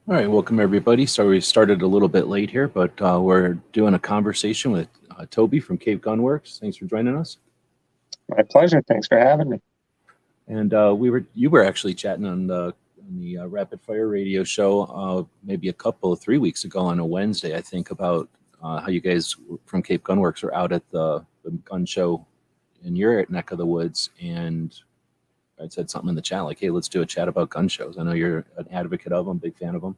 All right, welcome everybody. So we started a little bit late here, but we're doing a conversation with Toby from GunWorks. Thanks for joining us. My pleasure. Thanks for having me. And you were actually chatting on the Rapid Fire Radio show maybe a couple 3 weeks ago on a Wednesday, I think, about how you guys from Cape Gunworks are out at the gun show in your neck of the woods, and I said something in the chat like, "Hey, let's do a chat about gun shows." I know you're an advocate of them, big fan of them.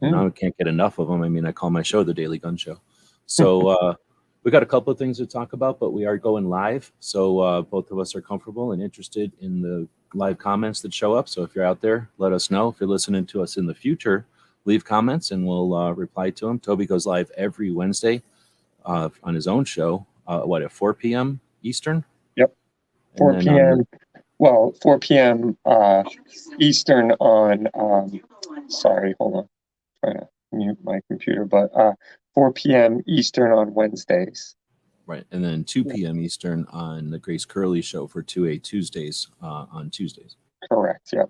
And I can't get enough of them. I mean, I call my show the Daily Gun Show. So we got a couple of things to talk about, but we are going live. So both of us are comfortable and interested in the live comments that show up. So if you're out there, let us know. If you're listening to us in the future, leave comments and we'll reply to them. Toby goes live every Wednesday on his own show. At 4 p.m. Eastern? Yep. 4 p.m. 4 p.m. Eastern on, sorry, hold on. Trying to mute my computer, but 4 p.m. Eastern on Wednesdays. Right. And then 2 p.m. Eastern on the Grace Curley show for 2A Tuesdays on Tuesdays. Correct. Yep.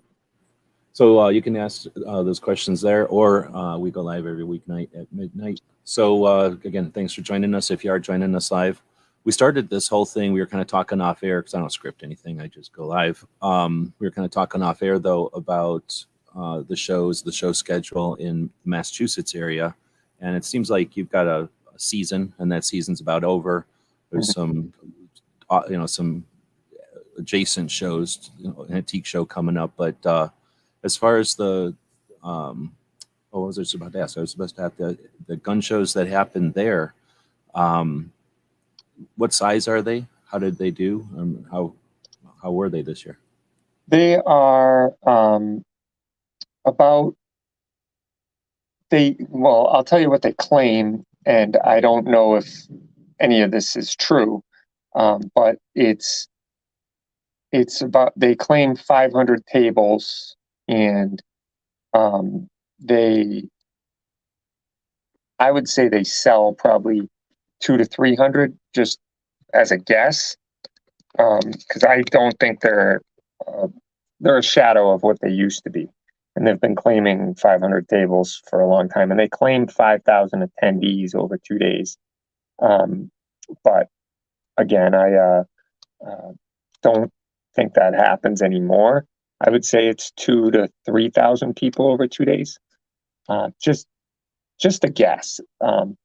So you can ask those questions there, or we go live every weeknight at midnight. So again, thanks for joining us. If you are joining us live, we started this whole thing. We were kind of talking off air because I don't script anything. I just go live. We were kind of talking off air, though, about the show schedule in the Massachusetts area. And it seems like you've got a season, and that season's about over. There's some adjacent shows, an antique show coming up. But as far as what was I about to ask? I was supposed to have the gun shows that happen there. What size are they? How did they do? How were they this year? They are I'll tell you what they claim, and I don't know if any of this is true, but it's about, they claim 500 tables, and I would say they sell probably 200 to 300, just as a guess, because I don't think they're a shadow of what they used to be. And they've been claiming 500 tables for a long time, and they claimed 5,000 attendees over 2 days. But again, I don't think that happens anymore. I would say it's 2,000 to 3,000 people over 2 days. Just a guess. And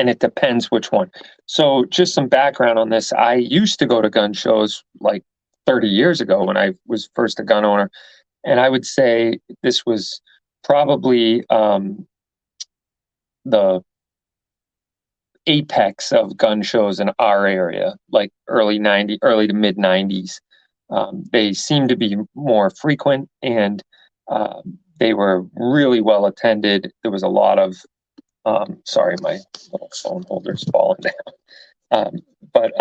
it depends which one. So just some background on this. I used to go to gun shows like 30 years ago when I was first a gun owner. And I would say this was probably the apex of gun shows in our area, like early to mid 90s. They seemed to be more frequent, and they were really well attended. There was a lot of sorry, my little phone holder's falling down. But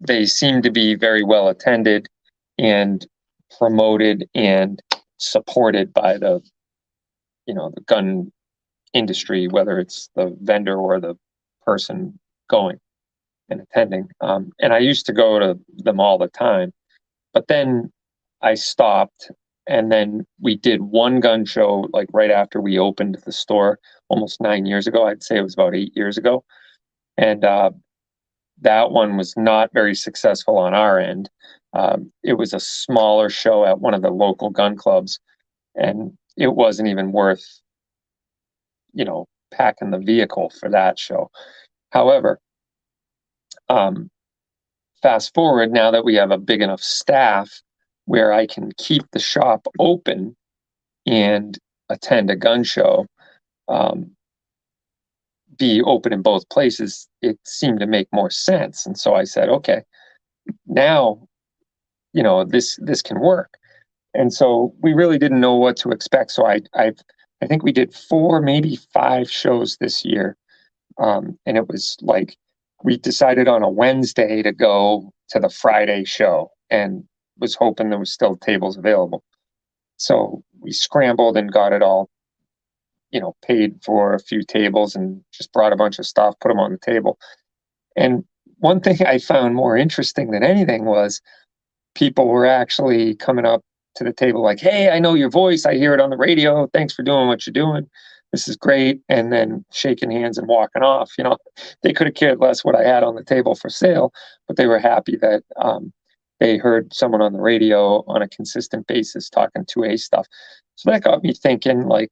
they seem to be very well attended and promoted and supported by the gun industry, whether it's the vendor or the person going and attending. And I used to go to them all the time, but then I stopped. And then we did one gun show like right after we opened the store almost 9 years ago. I'd say it was about 8 years ago. And that one was not very successful on our end. It was a smaller show at one of the local gun clubs, and it wasn't even worth, packing the vehicle for that show. However, fast forward, now that we have a big enough staff where I can keep the shop open and attend a gun show, be open in both places, it seemed to make more sense. And so I said, okay, now, this can work. And so we really didn't know what to expect. So I think we did 4, maybe 5 shows this year. And it was like, we decided on a Wednesday to go to the Friday show and was hoping there was still tables available. So we scrambled and got it all, paid for a few tables and just brought a bunch of stuff, put them on the table. And one thing I found more interesting than anything was people were actually coming up to the table like, hey, I know your voice. I hear it on the radio. Thanks for doing what you're doing. This is great. And then shaking hands and walking off. They could have cared less what I had on the table for sale, but they were happy that they heard someone on the radio on a consistent basis talking 2A stuff. So that got me thinking, like,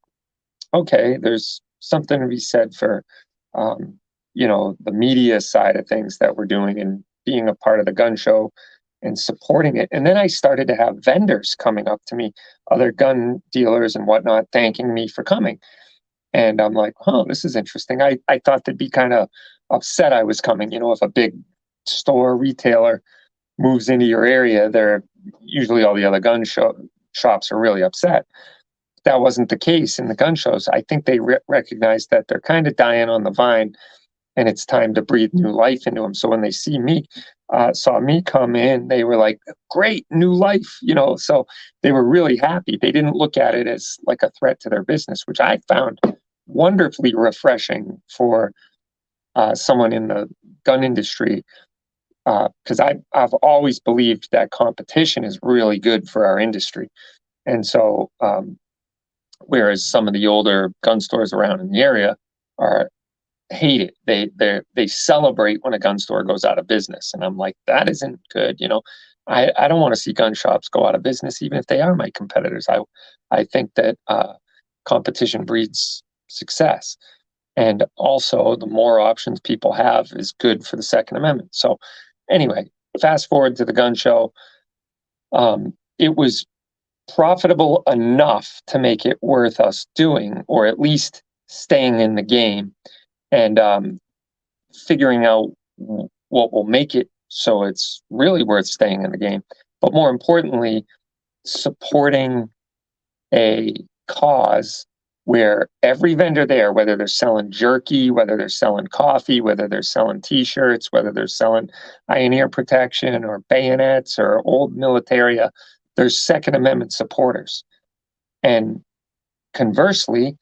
okay, there's something to be said for, the media side of things that we're doing and being a part of the gun show and supporting it. And then I started to have vendors coming up to me, other gun dealers and whatnot, thanking me for coming. And I'm like, oh, this is interesting. I thought they'd be kind of upset I was coming. If a big store retailer moves into your area, they're usually all the other shops are really upset. That wasn't the case in the gun shows. I think they recognized that they're kind of dying on the vine and it's time to breathe new life into them. So when they saw me come in, they were like, great, new life, so they were really happy. They didn't look at it as like a threat to their business, which I found wonderfully refreshing for someone in the gun industry, because I've always believed that competition is really good for our industry. And so, whereas some of the older gun stores around in the area hate it. They celebrate when a gun store goes out of business. And I'm like, that isn't good. I don't want to see gun shops go out of business, even if they are my competitors. I think that competition breeds success. And also, the more options people have is good for the Second Amendment. So anyway, fast forward to the gun show. It was profitable enough to make it worth us doing, or at least staying in the game and figuring out what will make it so it's really worth staying in the game. But more importantly, supporting a cause where every vendor there, whether they're selling jerky, whether they're selling coffee, whether they're selling t-shirts, whether they're selling iron ear protection or bayonets or old militaria, there's Second Amendment supporters. And conversely,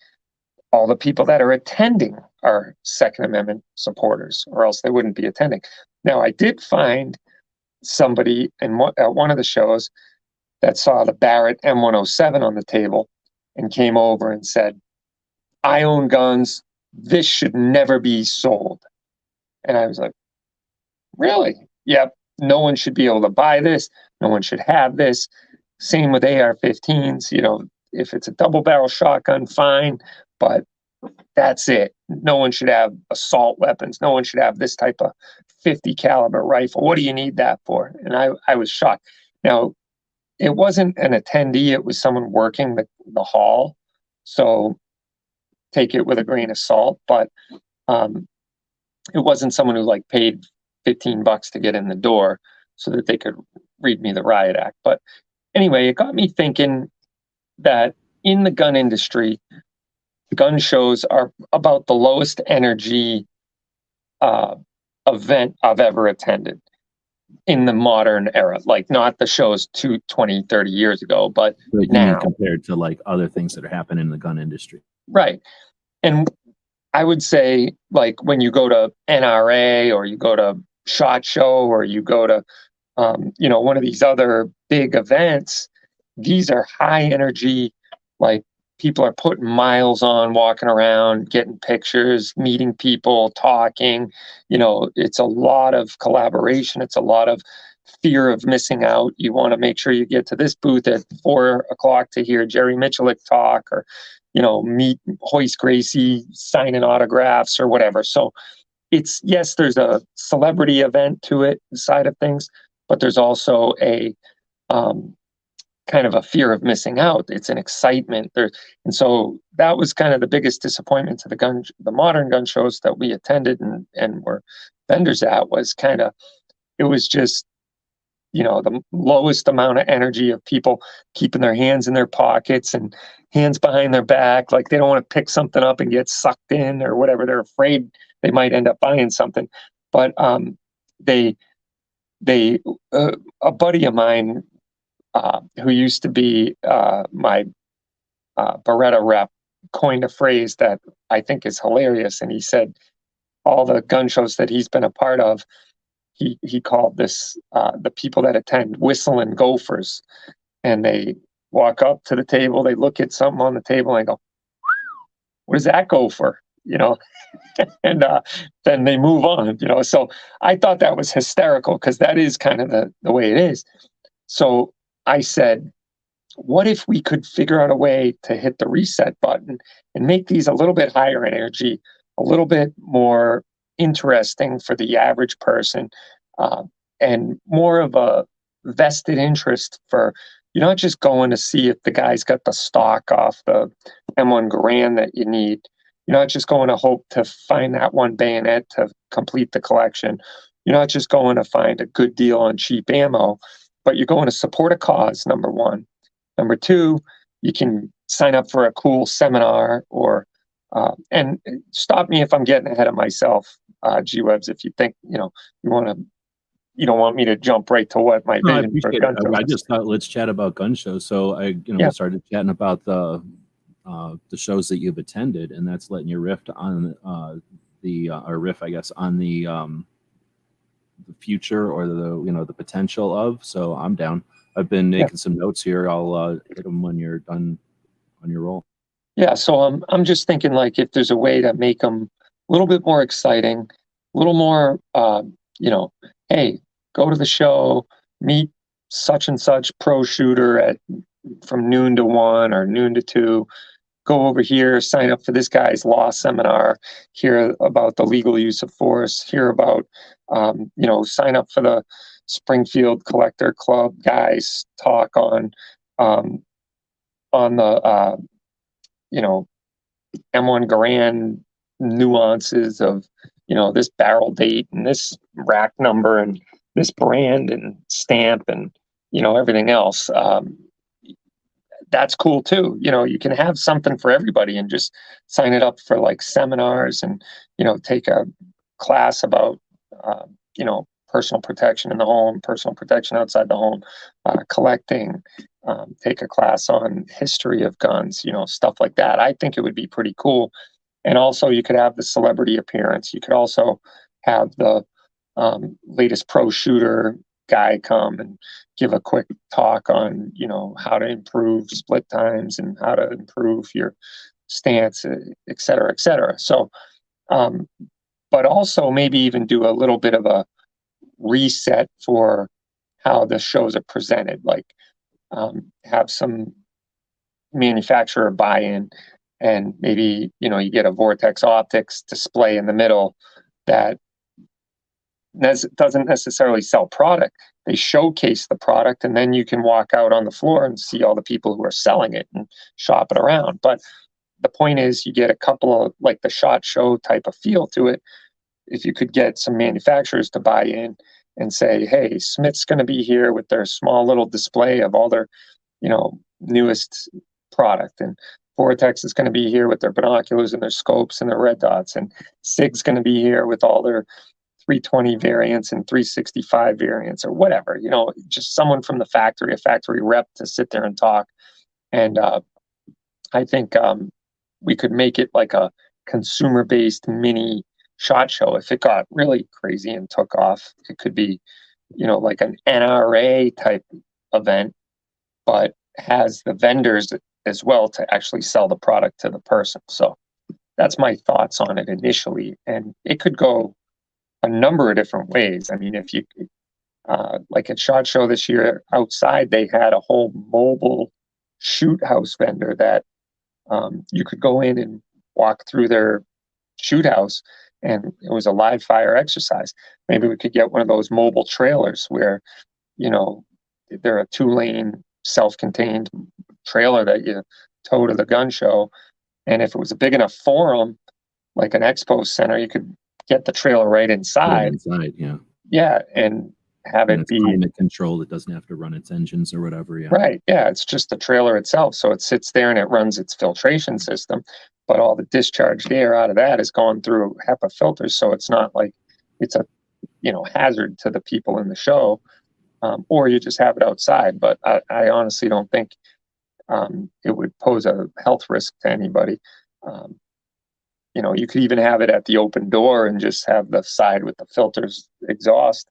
all the people that are attending are Second Amendment supporters, or else they wouldn't be attending. Now, I did find somebody at one of the shows that saw the Barrett M107 on the table and came over and said, I own guns. This should never be sold. And I was like, really? Yep. No one should be able to buy this. No one should have this. Same with AR-15s. If it's a double barrel shotgun, fine, but that's it. No one should have assault weapons. No one should have this type of 50 caliber rifle. What do you need that for? And I was shocked. Now, it wasn't an attendee. It was someone working the hall. So take it with a grain of salt, but it wasn't someone who paid $15 to get in the door so that they could read me the riot act. But anyway, it got me thinking that in the gun industry, gun shows are about the lowest energy event I've ever attended in the modern era. Not the shows 20, 30 years ago, but now. Compared to other things that are happening in the gun industry. Right. And I would say, when you go to NRA or you go to SHOT Show or you go to, one of these other big events, these are high energy, people are putting miles on, walking around, getting pictures, meeting people, talking. It's a lot of collaboration. It's a lot of fear of missing out. You want to make sure you get to this booth at 4:00 to hear Jerry Michalik talk, or, meet Hoist Gracie signing autographs or whatever. So yes, there's a celebrity event to it side of things, but there's also a kind of a fear of missing out. It's an excitement there. And so that was kind of the biggest disappointment to the modern gun shows that we attended and were vendors at, it was just, the lowest amount of energy of people keeping their hands in their pockets and hands behind their back. They don't want to pick something up and get sucked in or whatever. They're afraid they might end up buying something. But a buddy of mine, who used to be my Beretta rep, coined a phrase that I think is hilarious. And he said all the gun shows that he's been a part of, he called this the people that attend whistling gophers, and they walk up to the table, they look at something on the table and go, "What does that go for?" You know, and then they move on. You know, so I thought that was hysterical because that is kind of the way it is. So I said, what if we could figure out a way to hit the reset button and make these a little bit higher in energy, a little bit more interesting for the average person, uh, and more of a vested interest for you're not just going to see if the guy's got the stock off the M1 Garand that you need. You're not just going to hope to find that one bayonet to complete the collection. You're not just going to find a good deal on cheap ammo, but you're going to support a cause, number one. Number two, you can sign up for a cool seminar and stop me if I'm getting ahead of myself, G-Webs, if you think, you don't want me to jump right to what my No, I vision for appreciate gun it. show I is. just thought let's chat about gun shows. So Yeah. we started chatting about the shows that you've attended, and that's letting you riff on or riff, I guess, on the future or the potential of. So I'm down. I've been making some notes here. I'll hit them when you're done on your roll. Yeah, so I'm just thinking like if there's a way to make them a little bit more exciting, a little more, hey, go to the show, meet such and such pro shooter from noon to 1 or noon to 2. Go over here, sign up for this guy's law seminar, hear about the legal use of force, hear about, sign up for the Springfield Collector Club guys talk um, on the, M1 Garand nuances of, this barrel date and this rack number and this brand and stamp and, everything else. That's cool too. You can have something for everybody and just sign it up for like seminars and, take a class about, personal protection in the home, personal protection outside the home, collecting, take a class on history of guns, stuff like that. I think it would be pretty cool. And also you could have the celebrity appearance. You could also have the latest pro shooter guy come and give a quick talk on, how to improve split times and how to improve your stance, et cetera, et cetera. So, but also maybe even do a little bit of a reset for how the shows are presented, like have some manufacturer buy-in and maybe, you get a Vortex Optics display in the middle that doesn't necessarily sell product. They showcase the product, and then you can walk out on the floor and see all the people who are selling it and shop it around. But the point is, you get a couple of like the SHOT Show type of feel to it. If you could get some manufacturers to buy in and say, hey, Smith's going to be here with their small little display of all their, newest product, and Vortex is going to be here with their binoculars and their scopes and their red dots, and SIG's going to be here with all their 320 variants and 365 variants or whatever, just someone from the factory, a factory rep to sit there and talk. And I think we could make it like a consumer-based mini SHOT Show. If it got really crazy and took off, it could be, like an NRA type event, but has the vendors as well to actually sell the product to the person. So that's my thoughts on it initially. And it could go a number of different ways. I mean, if you, like at SHOT Show this year, outside, they had a whole mobile shoot house vendor that you could go in and walk through their shoot house, and it was a live fire exercise. Maybe we could get one of those mobile trailers where, they're a 2-lane self-contained trailer that you tow to the gun show. And if it was a big enough forum, like an expo center, you could get the trailer right inside. Yeah. Yeah, and have And it it's be climate controlled. It doesn't have to run its engines or whatever. Yeah. right. Yeah, it's just the trailer itself. So it sits there and it runs its filtration system, but all the discharged air out of that is going through HEPA filters. So it's not like it's a hazard to the people in the show, or you just have it outside. But I honestly don't think it would pose a health risk to anybody. You could even have it at the open door and just have the side with the filters exhaust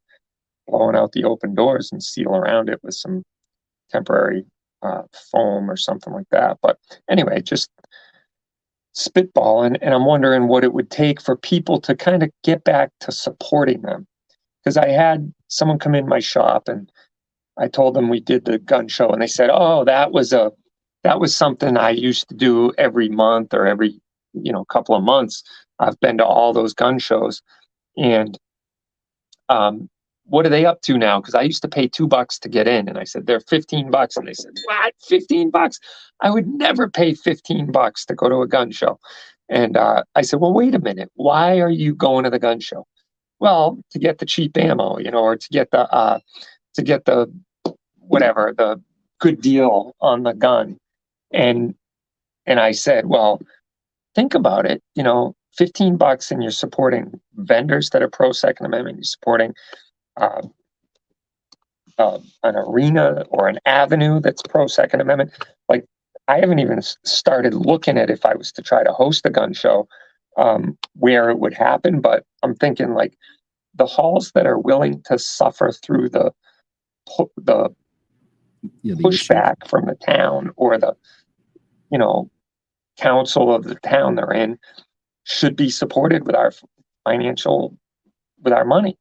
blowing out the open doors and seal around it with some temporary foam or something like that. But anyway, just spitballing, and I'm wondering what it would take for people to kind of get back to supporting them. Because I had someone come in my shop and I told them we did the gun show, and they said, "Oh, that was something I used to do every month or every couple of months. I've been to all those gun shows, and what are they up to now? Because I used to pay $2 to get in." And I said, "They're $15." And they said, "What? $15? I would never pay $15 to go to a gun show." And I said, "Well, wait a minute. Why are you going to the gun show?" "Well, to get the cheap ammo, or to get the whatever, the good deal on the gun." And I said, "Well, think about it. $15, and you're supporting vendors that are pro Second Amendment. You're supporting uh, an arena or an avenue that's pro Second Amendment. Like, I haven't even started looking at if I was to try to host a gun show, where it would happen. But I'm thinking like the halls that are willing to suffer through the pushback from the town or the council of the town they're in should be supported with our money,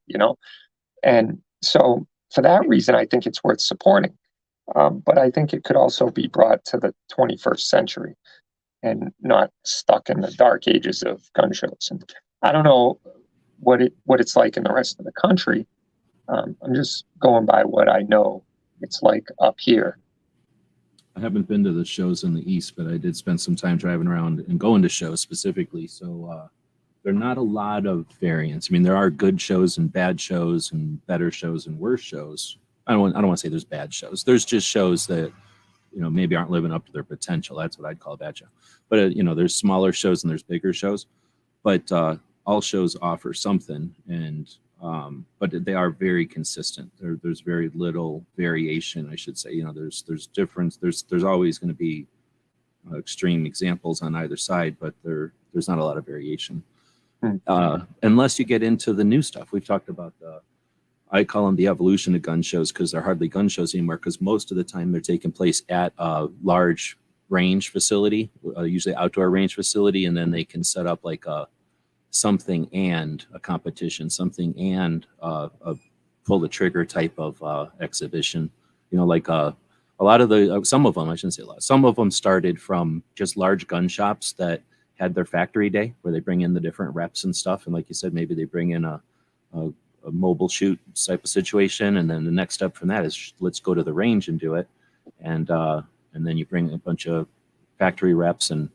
And so for that reason, I think it's worth supporting. But I think it could also be brought to the 21st century and not stuck in the dark ages of gun shows. And I don't know what it's like in the rest of the country. I'm just going by what I know it's like up here. I haven't been to the shows in the East, but I did spend some time driving around and going to shows specifically. So there are not a lot of variants. I mean, there are good shows and bad shows and better shows and worse shows. I don't want to say there's bad shows. There's just shows that maybe aren't living up to their potential. That's what I'd call a bad show. But there's smaller shows and there's bigger shows. But all shows offer something, and but they are very consistent. There's very little variation, I should say. There's difference. There's always going to be extreme examples on either side, but there's not a lot of variation. Unless you get into the new stuff. We've talked about I call them the evolution of gun shows, because they're hardly gun shows anymore, because most of the time they're taking place at a large range facility, usually outdoor range facility, and then they can set up like something and a competition, something and a pull the trigger type of exhibition. Like a lot of some of them, I shouldn't say a lot, some of them started from just large gun shops that had their factory day where they bring in the different reps and stuff. And like you said, maybe they bring in a mobile shoot type of situation. And then the next step from that is let's go to the range and do it. And then you bring a bunch of factory reps, and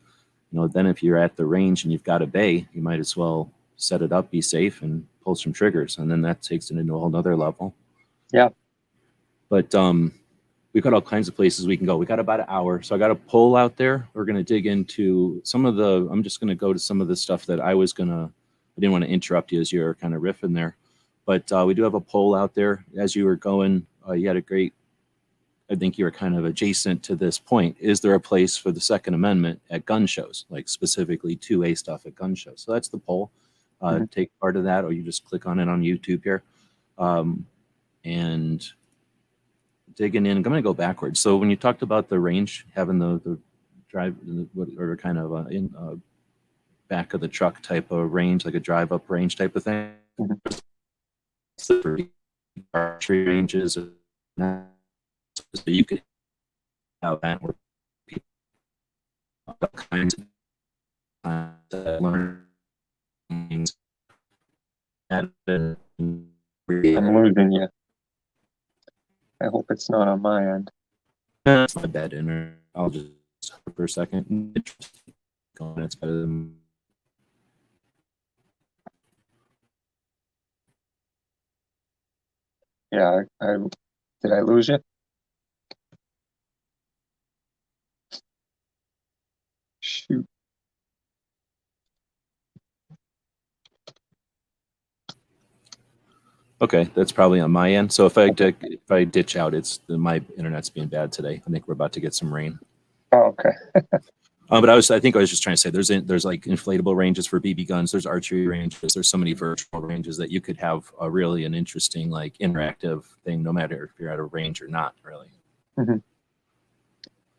then if you're at the range and you've got a bay, you might as well set it up, be safe, and pull some triggers. And then that takes it into a whole nother level. Yeah. But we've got all kinds of places we can go. We got about an hour. So I got a poll out there. We're going to dig into I'm just going to go to some of the stuff that I didn't want to interrupt you as you were kind of riffing there. But we do have a poll out there. As you were going, you had a great, I think you were kind of adjacent to this point. Is there a place for the Second Amendment at gun shows, like specifically 2A stuff at gun shows? So that's the poll. Take part of that, or you just click on it on YouTube here. And digging in, I'm going to go backwards. So when you talked about the range, having the drive, or kind of in back of the truck type of range, like a drive-up range type of thing. Archery ranges, so you could have that where people all kinds of learn things. I'm losing you. I hope it's not on my end. That's my bad internet. I'll just for a second. It's better than. Yeah, did I lose you? Shoot. Okay, that's probably on my end. So if I ditch out, it's my internet's being bad today. I think we're about to get some rain. Oh, okay. But I think I was just trying to say there's like inflatable ranges for BB guns. There's archery ranges. There's so many virtual ranges that you could have really an interesting like interactive thing, no matter if you're at a range or not, really. Mm-hmm.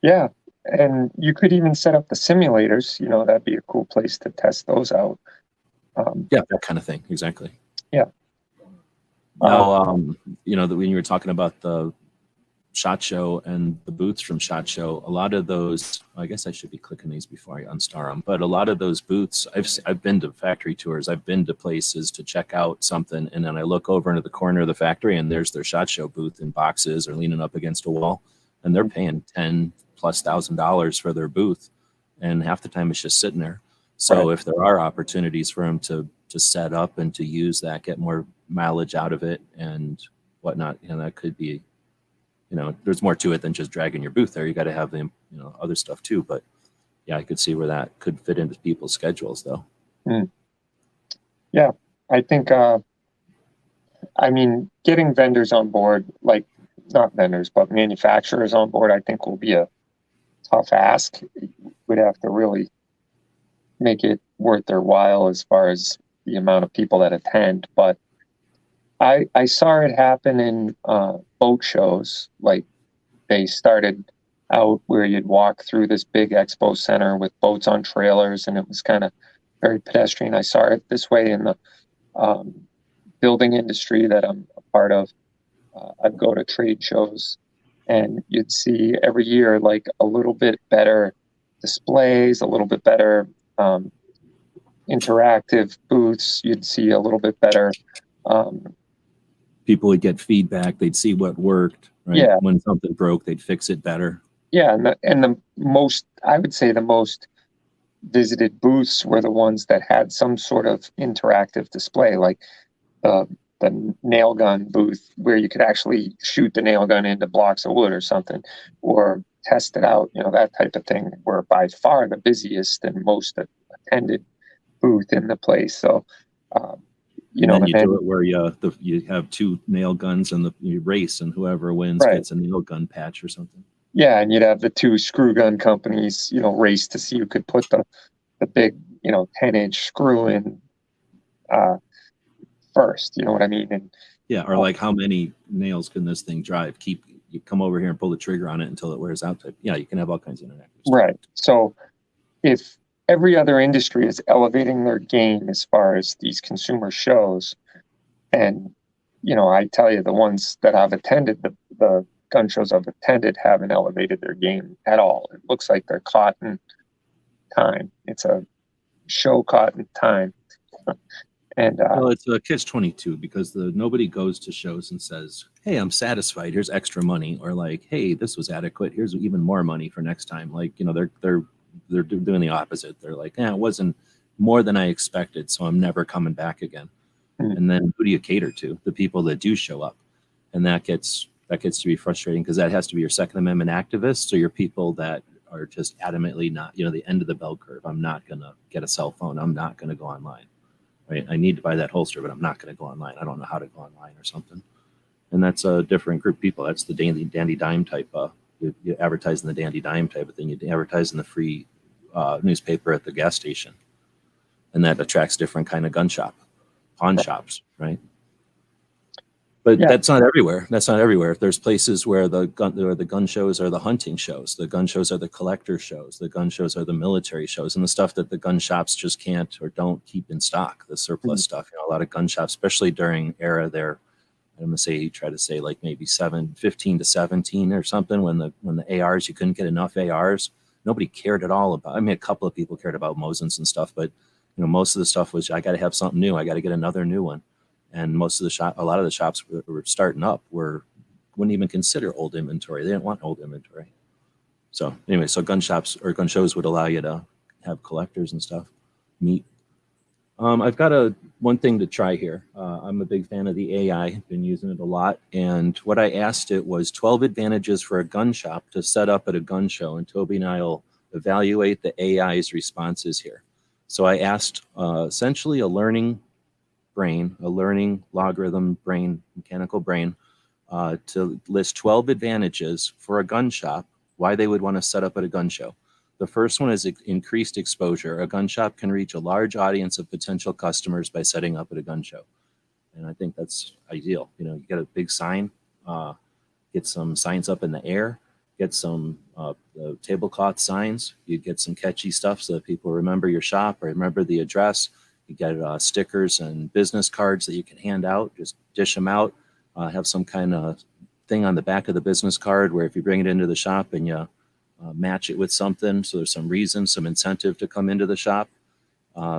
Yeah, and you could even set up the simulators. That'd be a cool place to test those out. Yeah, that kind of thing. Exactly. Yeah. Now, that when you were talking about the SHOT Show and the booths from SHOT Show, a lot of those, I guess I should be clicking these before I unstar them, but a lot of those booths, I've been to factory tours, I've been to places to check out something, and then I look over into the corner of the factory and there's their SHOT Show booth in boxes or leaning up against a wall, and they're paying $10,000+ for their booth, and half the time it's just sitting there. So if there are opportunities for them to set up and to use that, get more mileage out of it and whatnot, that could be, there's more to it than just dragging your booth there. You got to have the, other stuff too. But yeah, I could see where that could fit into people's schedules though. Yeah, I think, getting vendors on board, like not vendors, but manufacturers on board, I think will be a tough ask. We'd have to really make it worth their while as far as the amount of people that attend. But I saw it happen in boat shows. Like they started out where you'd walk through this big expo center with boats on trailers, and it was kind of very pedestrian. I saw it this way in the building industry that I'm a part of. I'd go to trade shows, and you'd see every year like a little bit better displays, a little bit better interactive booths. You'd see a little bit better. People would get feedback. They'd see what worked. Right? Yeah. When something broke, they'd fix it better. Yeah, and the most, I would say, the most visited booths were the ones that had some sort of interactive display, like the nail gun booth where you could actually shoot the nail gun into blocks of wood or something, or test it out. That type of thing were by far the busiest and most attended booth in the place. So. And then you do it where you have two nail guns and you race, and whoever wins gets a nail gun patch or something. Yeah, and you'd have the two screw gun companies, race to see who could put the big, 10-inch screw in first. You know what I mean? And or like how many nails can this thing drive? You come over here and pull the trigger on it until it wears out. You can have all kinds of interactive stuff. Right. So if every other industry is elevating their game as far as these consumer shows, and I tell you, the ones that I've attended, the gun shows I've attended, haven't elevated their game at all. It looks like they're caught in time. It's a show caught in time. And well, it's a catch-22 because nobody goes to shows and says, "Hey, I'm satisfied. Here's extra money," or like, "Hey, this was adequate. Here's even more money for next time." Like, they're doing the opposite. They're like, it wasn't more than I expected, so I'm never coming back again. And then who do you cater to? The people that do show up. And that gets to be frustrating because that has to be your Second Amendment activists or your people that are just adamantly not, the end of the bell curve. I'm not going to get a cell phone. I'm not going to go online. Right? I need to buy that holster, but I'm not going to go online. I don't know how to go online or something. And that's a different group of people. That's the dandy dime type. You advertise in the dandy dime type of thing. You advertise in the free newspaper at the gas station, and that attracts different kind of pawn shops, right? But that's not everywhere. There's places where the gun shows are the hunting shows. The gun shows are the collector shows. The gun shows are the military shows, and the stuff that the gun shops just can't or don't keep in stock. The surplus stuff. A lot of gun shops, especially during era there. I'm gonna try to say like maybe 15 to 17 or something. When the ARs, you couldn't get enough ARs. Nobody cared at all about. A couple of people cared about Mosins and stuff, but most of the stuff was I got to have something new. I got to get another new one. And a lot of the shops were starting up wouldn't even consider old inventory. They didn't want old inventory. So anyway, gun shops or gun shows would allow you to have collectors and stuff meet. I've got one thing to try here. I'm a big fan of the AI, been using it a lot. And what I asked it was 12 advantages for a gun shop to set up at a gun show. And Toby and I will evaluate the AI's responses here. So I asked essentially a learning brain, a learning logarithm brain, mechanical brain, to list 12 advantages for a gun shop, why they would want to set up at a gun show. The first one is increased exposure. A gun shop can reach a large audience of potential customers by setting up at a gun show. And I think that's ideal. You know, you get a big sign, get some signs up in the air, get some tablecloth signs. You get some catchy stuff so that people remember your shop or remember the address. You get stickers and business cards that you can hand out. Just dish them out. Have some kind of thing on the back of the business card where if you bring it into the shop and you match it with something, so there's some reason, some incentive to come into the shop.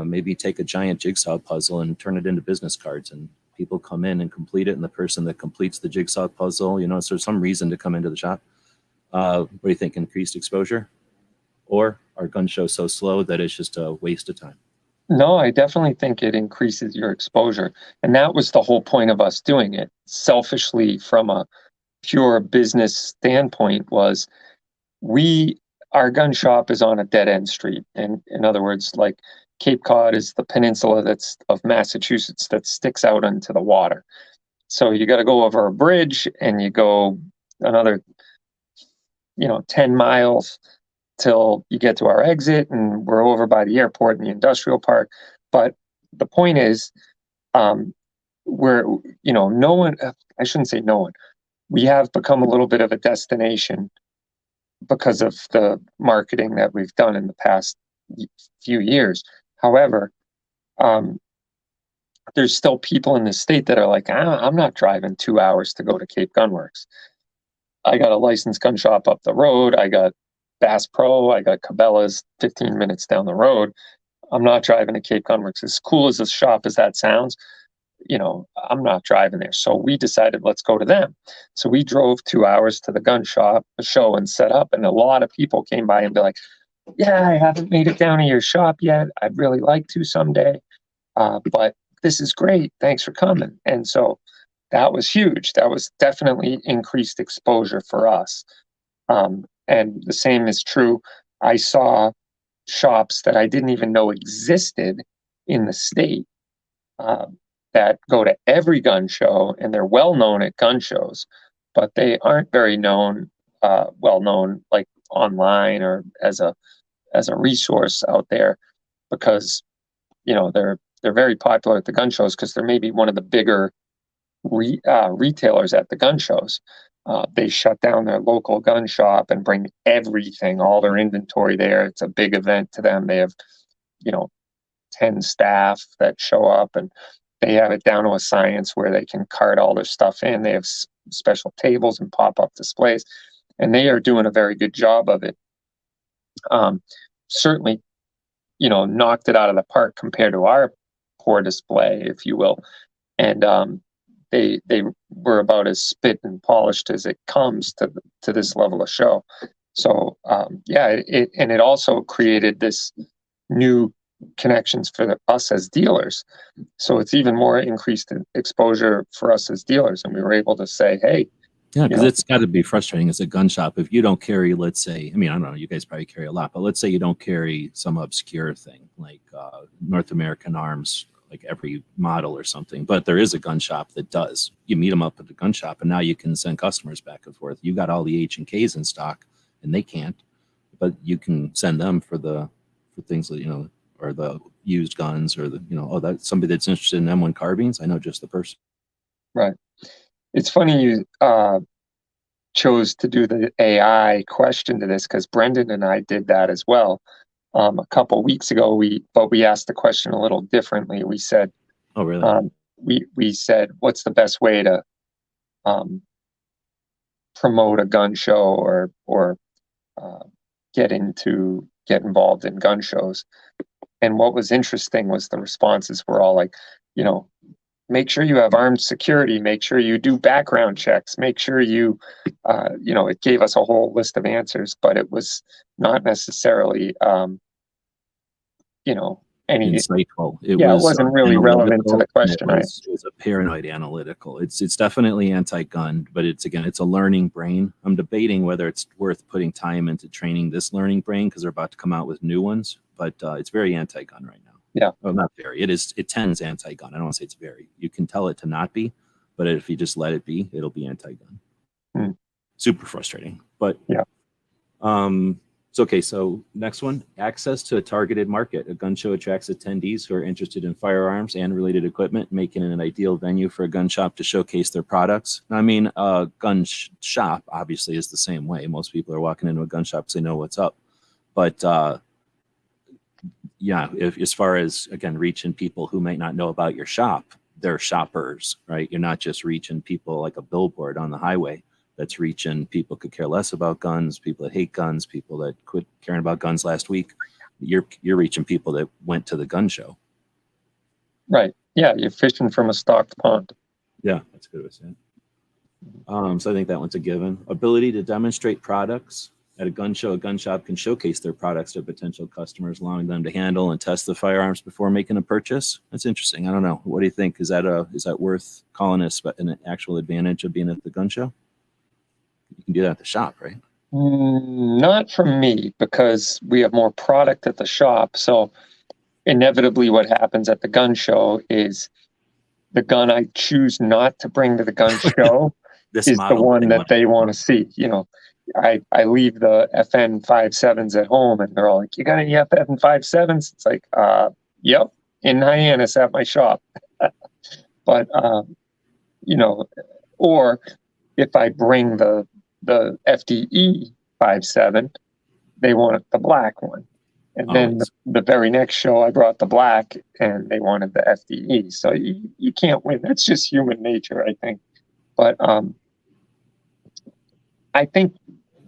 Maybe take a giant jigsaw puzzle and turn it into business cards, and people come in and complete it, and the person that completes the jigsaw puzzle, you know, so there's some reason to come into the shop. What do you think? Increased exposure? Or are gun shows so slow that it's just a waste of time? No, I definitely think it increases your exposure. And that was the whole point of us doing it. Selfishly, from a pure business standpoint, was our gun shop is on a dead end street. And in other words, like Cape Cod is the peninsula that's of Massachusetts that sticks out into the water. So you got to go over a bridge and you go another, 10 miles till you get to our exit, and we're over by the airport and the industrial park. But the point is, no one, I shouldn't say no one, we have become a little bit of a destination because of the marketing that we've done in the past few years. However, there's still people in the state that are like, I'm not driving 2 hours to go to Cape GunWorks. I got a licensed gun shop up the road. I got Bass Pro. I got Cabela's 15 minutes down the road. I'm not driving to Cape GunWorks. As cool as a shop as that sounds, I'm not driving there. So we decided, let's go to them. So we drove 2 hours to the gun shop, the show, and set up. And a lot of people came by and be like, yeah, I haven't made it down to your shop yet. I'd really like to someday. But this is great. Thanks for coming. And so that was huge. That was definitely increased exposure for us. And the same is true. I saw shops that I didn't even know existed in the state that go to every gun show, and they're well known at gun shows, but they aren't very well known like online or as a resource out there, because they're very popular at the gun shows because they're maybe one of the bigger retailers at the gun shows. They shut down their local gun shop and bring everything, all their inventory there. It's a big event to them. They have, 10 staff that show up, and they have it down to a science where they can cart all their stuff in. They have special tables and pop-up displays, and they are doing a very good job of it. Certainly, knocked it out of the park compared to our poor display, if you will. And they were about as spit and polished as it comes to this level of show. So it also created this new connections for us as dealers. So it's even more increased exposure for us as dealers, and we were able to say, hey. Yeah, because it's got to be frustrating as a gun shop if you don't carry, let's say, I don't know, you guys probably carry a lot, but let's say you don't carry some obscure thing like North American Arms, like every model or something, but there is a gun shop that does. You meet them up at the gun shop, and now you can send customers back and forth. You got all the H&Ks in stock, and they can't, but you can send them for things that, or the used guns, or that's somebody that's interested in M1 carbines. I know just the person. Right. It's funny you chose to do the AI question to this, because Brendan and I did that as well. A couple weeks ago, but we asked the question a little differently. We said, "Oh, really?" We said, "What's the best way to promote a gun show or get involved in gun shows?" And what was interesting was the responses were all like, make sure you have armed security, make sure you do background checks, make sure you, it gave us a whole list of answers, but it was not necessarily, any insightful. It wasn't really relevant to the question. It was a paranoid analytical. It's definitely anti-gun, but it's a learning brain. I'm debating whether it's worth putting time into training this learning brain, because they're about to come out with new ones, but it's very anti-gun right now. Yeah. Well, not very. It tends anti-gun. I don't want to say it's very. You can tell it to not be, but if you just let it be, it'll be anti-gun. Super frustrating. But yeah. So, okay, so next one, access to a targeted market. A gun show attracts attendees who are interested in firearms and related equipment, making it an ideal venue for a gun shop to showcase their products. I mean, a gun shop obviously is the same way. Most people are walking into a gun shop because they know what's up. But yeah, if, as far as, again, reaching people who might not know about your shop, they're shoppers, right? You're not just reaching people like a billboard on the highway. That's reaching people could care less about guns, people that hate guns, people that quit caring about guns last week. You're reaching people that went to the gun show. Right. Yeah, you're fishing from a stocked pond. Yeah, that's a good way to say it. So I think that one's a given. Ability to demonstrate products. At a gun show, a gun shop can showcase their products to potential customers, allowing them to handle and test the firearms before making a purchase. That's interesting. I don't know. What do you think? Is that worth calling an actual advantage of being at the gun show? You can do that at the shop, right? Not for me, because we have more product at the shop. So inevitably what happens at the gun show is the gun I choose not to bring to the gun show This is the model one that they want to see. You know, I leave the FN 57s at home and they're all like, "You got any FN 57s?" It's like, yep, in Hyannis at my shop. But you know, or if I bring the FDE 57, they wanted the black one. And then the very next show, I brought the black, and they wanted the FDE. So you can't win. That's just human nature, I think. But I think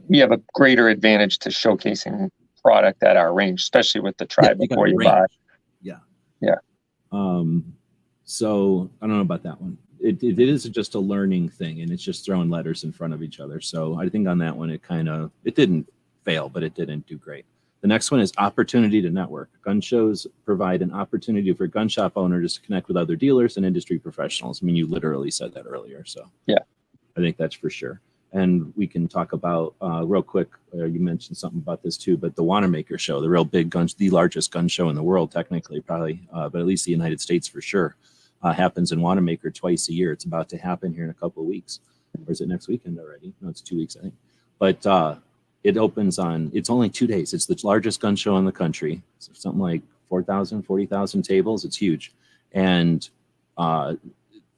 we have a greater advantage to showcasing product at our range, especially with the try before you buy. Yeah. Yeah. So I don't know about that one. It is just a learning thing, and it's just throwing letters in front of each other. So I think on that one, it didn't fail, but it didn't do great. The next one is opportunity to network. Gun shows provide an opportunity for gun shop owners to connect with other dealers and industry professionals. I mean, you literally said that earlier. So yeah, I think that's for sure. And we can talk about real quick, you mentioned something about this too, but the Wanamaker show, the real big guns, the largest gun show in the world, technically, probably, but at least the United States for sure, happens in Wanamaker twice a year. It's about to happen here in a couple of weeks. Or is it next weekend already? No, it's 2 weeks, I think. But it opens it's only 2 days. It's the largest gun show in the country. So something like 4,000, 40,000 tables. It's huge. And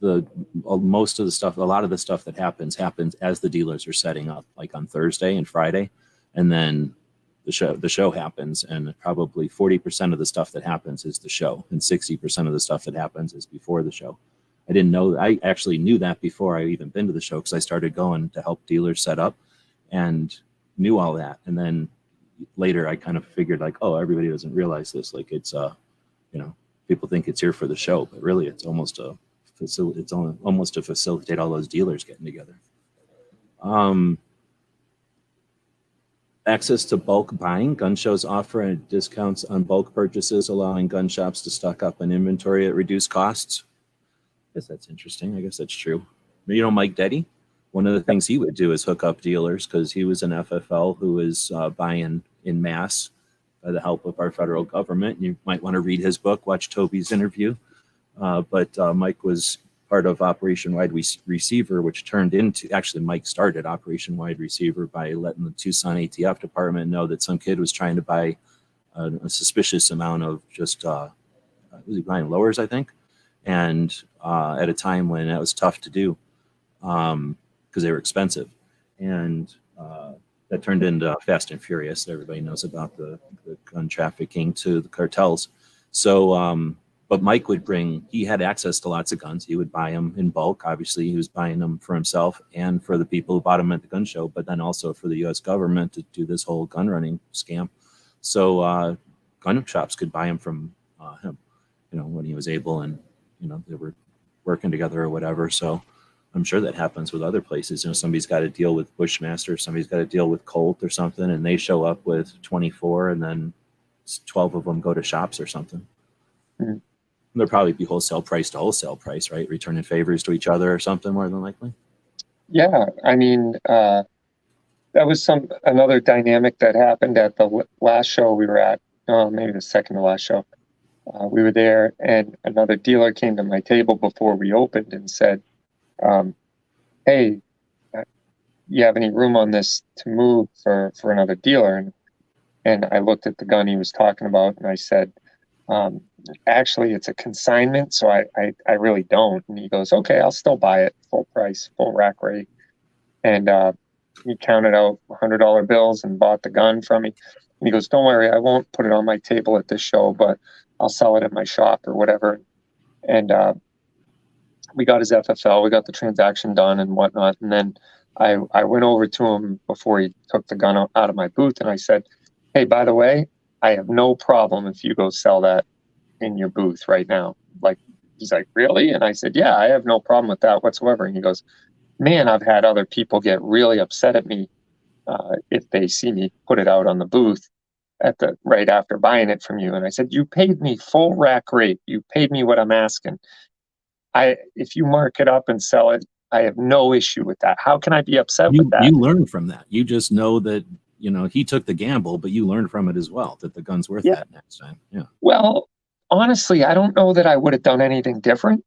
most of the stuff, a lot of the stuff that happens as the dealers are setting up, like on Thursday and Friday. And then the show happens, and probably 40% of the stuff that happens is the show, and 60% of the stuff that happens is before the show. I didn't know. I actually knew that before I even been to the show, because I started going to help dealers set up and knew all that. And then later I kind of figured like, oh, everybody doesn't realize this. Like it's people think it's here for the show, but really it's almost to facilitate all those dealers getting together. Access to bulk buying. Gun shows offer discounts on bulk purchases, allowing gun shops to stock up on inventory at reduced costs. I guess that's interesting. I guess that's true. You know, Mike Deddy, one of the things he would do is hook up dealers, because he was an FFL who was buying in mass by the help of our federal government. You might want to read his book, watch Toby's interview. But Mike was part of Operation Wide Receiver, which turned into, actually Mike started Operation Wide Receiver by letting the Tucson ATF department know that some kid was trying to buy a suspicious amount of just, was he buying lowers, I think? And at a time when that was tough to do, because they were expensive. And that turned into Fast and Furious. Everybody knows about the gun trafficking to the cartels. So, but Mike he had access to lots of guns. He would buy them in bulk. Obviously, he was buying them for himself and for the people who bought them at the gun show, but then also for the U.S. government to do this whole gun running scam. So gun shops could buy them from him, when he was able, and, they were working together or whatever. So I'm sure that happens with other places. Somebody's got to deal with Bushmaster, somebody's got to deal with Colt or something, and they show up with 24, and then 12 of them go to shops or something. Mm-hmm. They'll probably be wholesale price to wholesale price, right? Returning favors to each other or something, more than likely. Yeah, I mean, that was another dynamic that happened at the last show we were at, maybe the second to last show. We were there, and another dealer came to my table before we opened and said, hey, you have any room on this to move for another dealer? And And I looked at the gun he was talking about, and I said, actually, it's a consignment, so I really don't. And he goes, okay, I'll still buy it, full price, full rack rate. And he counted out $100 bills and bought the gun from me. And he goes, don't worry, I won't put it on my table at this show, but I'll sell it at my shop or whatever. And we got his FFL, we got the transaction done and whatnot. And then I went over to him before he took the gun out of my booth, and I said, hey, by the way, I have no problem if you go sell that in your booth right now. Like, he's like, really? And I said, yeah, I have no problem with that whatsoever. And he goes, man, I've had other people get really upset at me if they see me put it out on the booth right after buying it from you. And I said, you paid me full rack rate. You paid me what I'm asking. If you mark it up and sell it, I have no issue with that. How can I be upset with that? You learn from that. You just know that, you know, he took the gamble, but you learned from it as well, that the gun's worth that next time. Yeah. Well, honestly, I don't know that I would have done anything different.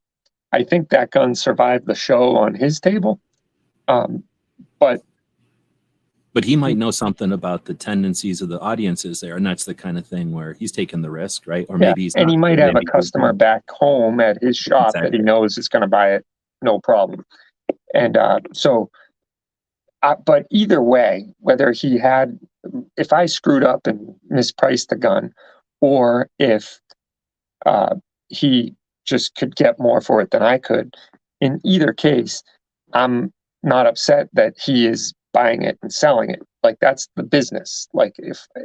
I think that gun survived the show on his table. But he might know something about the tendencies of the audiences there, and that's the kind of thing where he's taking the risk, right? Or maybe he's and he might have a maybe customer back home at his shop that he knows is going to buy it, no problem. And but either way, whether if I screwed up and mispriced the gun, or if he just could get more for it than I could, in either case, I'm not upset that he is buying it and selling it. Like, that's the business. Like,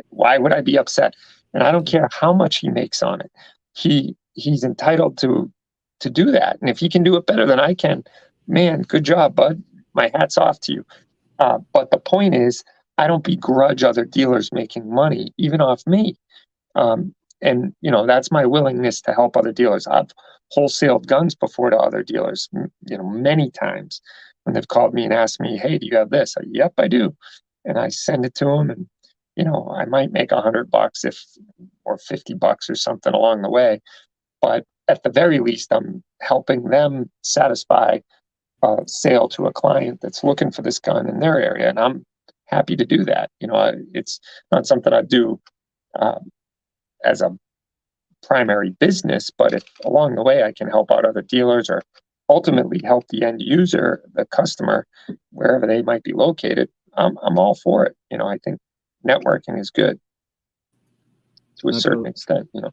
why would I be upset? And I don't care how much he makes on it. He's entitled to do that. And if he can do it better than I can, man, good job, bud. My hat's off to you. But the point is, I don't begrudge other dealers making money, even off me. And, you know, that's my willingness to help other dealers. I've wholesaled guns before to other dealers, you know, many times when they've called me and asked me, hey, do you have this? Yep, I do. And I send it to them, and, you know, I might make $100 or $50 or something along the way. But at the very least, I'm helping them satisfy a sale to a client that's looking for this gun in their area. And I'm happy to do that. You know, it's not something I do as a primary business, but if along the way I can help out other dealers or ultimately help the end user, the customer, wherever they might be located, I'm all for it. You know, I think networking is good to a certain extent, you know.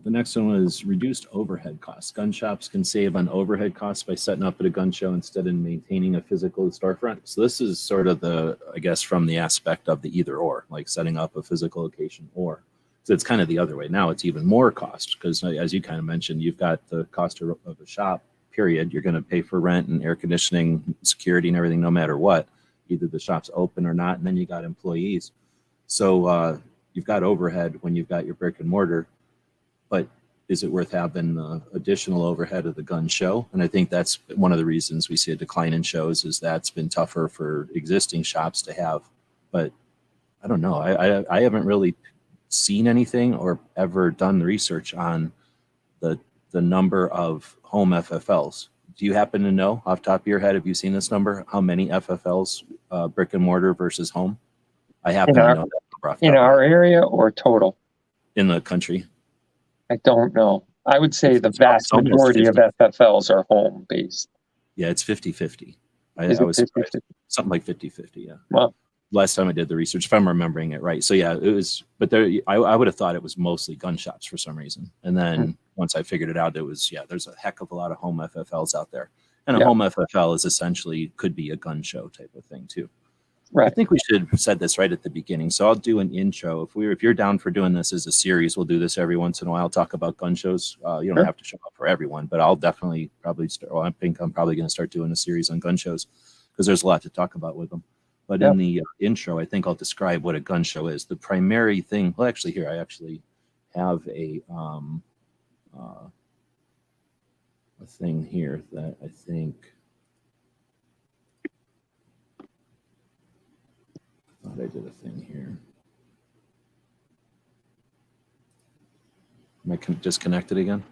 The next one is reduced overhead costs. Gun shops can save on overhead costs by setting up at a gun show instead of maintaining a physical storefront. So this is sort of I guess, from the aspect of the either or, like setting up a physical location or. So it's kind of the other way. Now it's even more cost because, as you kind of mentioned, you've got the cost of a shop, period. You're going to pay for rent and air conditioning, security and everything, no matter what. Either the shop's open or not, and then you got employees. So you've got overhead when you've got your brick and mortar, but is it worth having the additional overhead of the gun show? And I think that's one of the reasons we see a decline in shows, is that's been tougher for existing shops to have. But I don't know. I haven't really seen anything or ever done the research on the number of home FFLs. Do you happen to know off the top of your head, have you seen this number? How many FFLs, brick and mortar versus home? I happen to know that number off the in top our area or total? In the country. I don't know. I would say the vast majority of FFLs are home based. Yeah, it's 50-50. I was 50-50? surprised. Something like 50-50, yeah. Wow. Last time I did the research, if I'm remembering it right. So yeah, it was, but I would have thought it was mostly gun shops for some reason. And then once I figured it out, it was, there's a heck of a lot of home FFLs out there. And a home FFL is essentially, could be a gun show type of thing too. Right. I think we should have said this right at the beginning. So I'll do an intro. If you're down for doing this as a series, we'll do this every once in a while. Talk about gun shows. You don't have to show up for everyone, but I'll definitely I think I'm probably going to start doing a series on gun shows because there's a lot to talk about with them. But in the intro, I think I'll describe what a gun show is. The primary thing. Well, actually, here I actually have a thing here that I think. I thought I did a thing here. Am I disconnected again?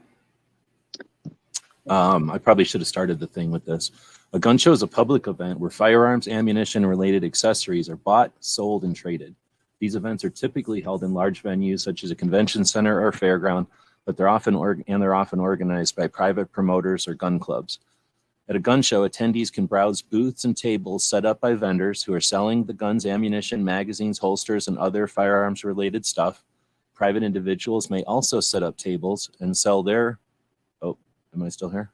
I probably should have started the thing with this. A gun show is a public event where firearms, ammunition, and related accessories are bought, sold, and traded. These events are typically held in large venues such as a convention center or fairground, but they're often organized by private promoters or gun clubs. At a gun show, attendees can browse booths and tables set up by vendors who are selling the guns, ammunition, magazines, holsters, and other firearms-related stuff. Private individuals may also set up tables and sell their... Oh, am I still here?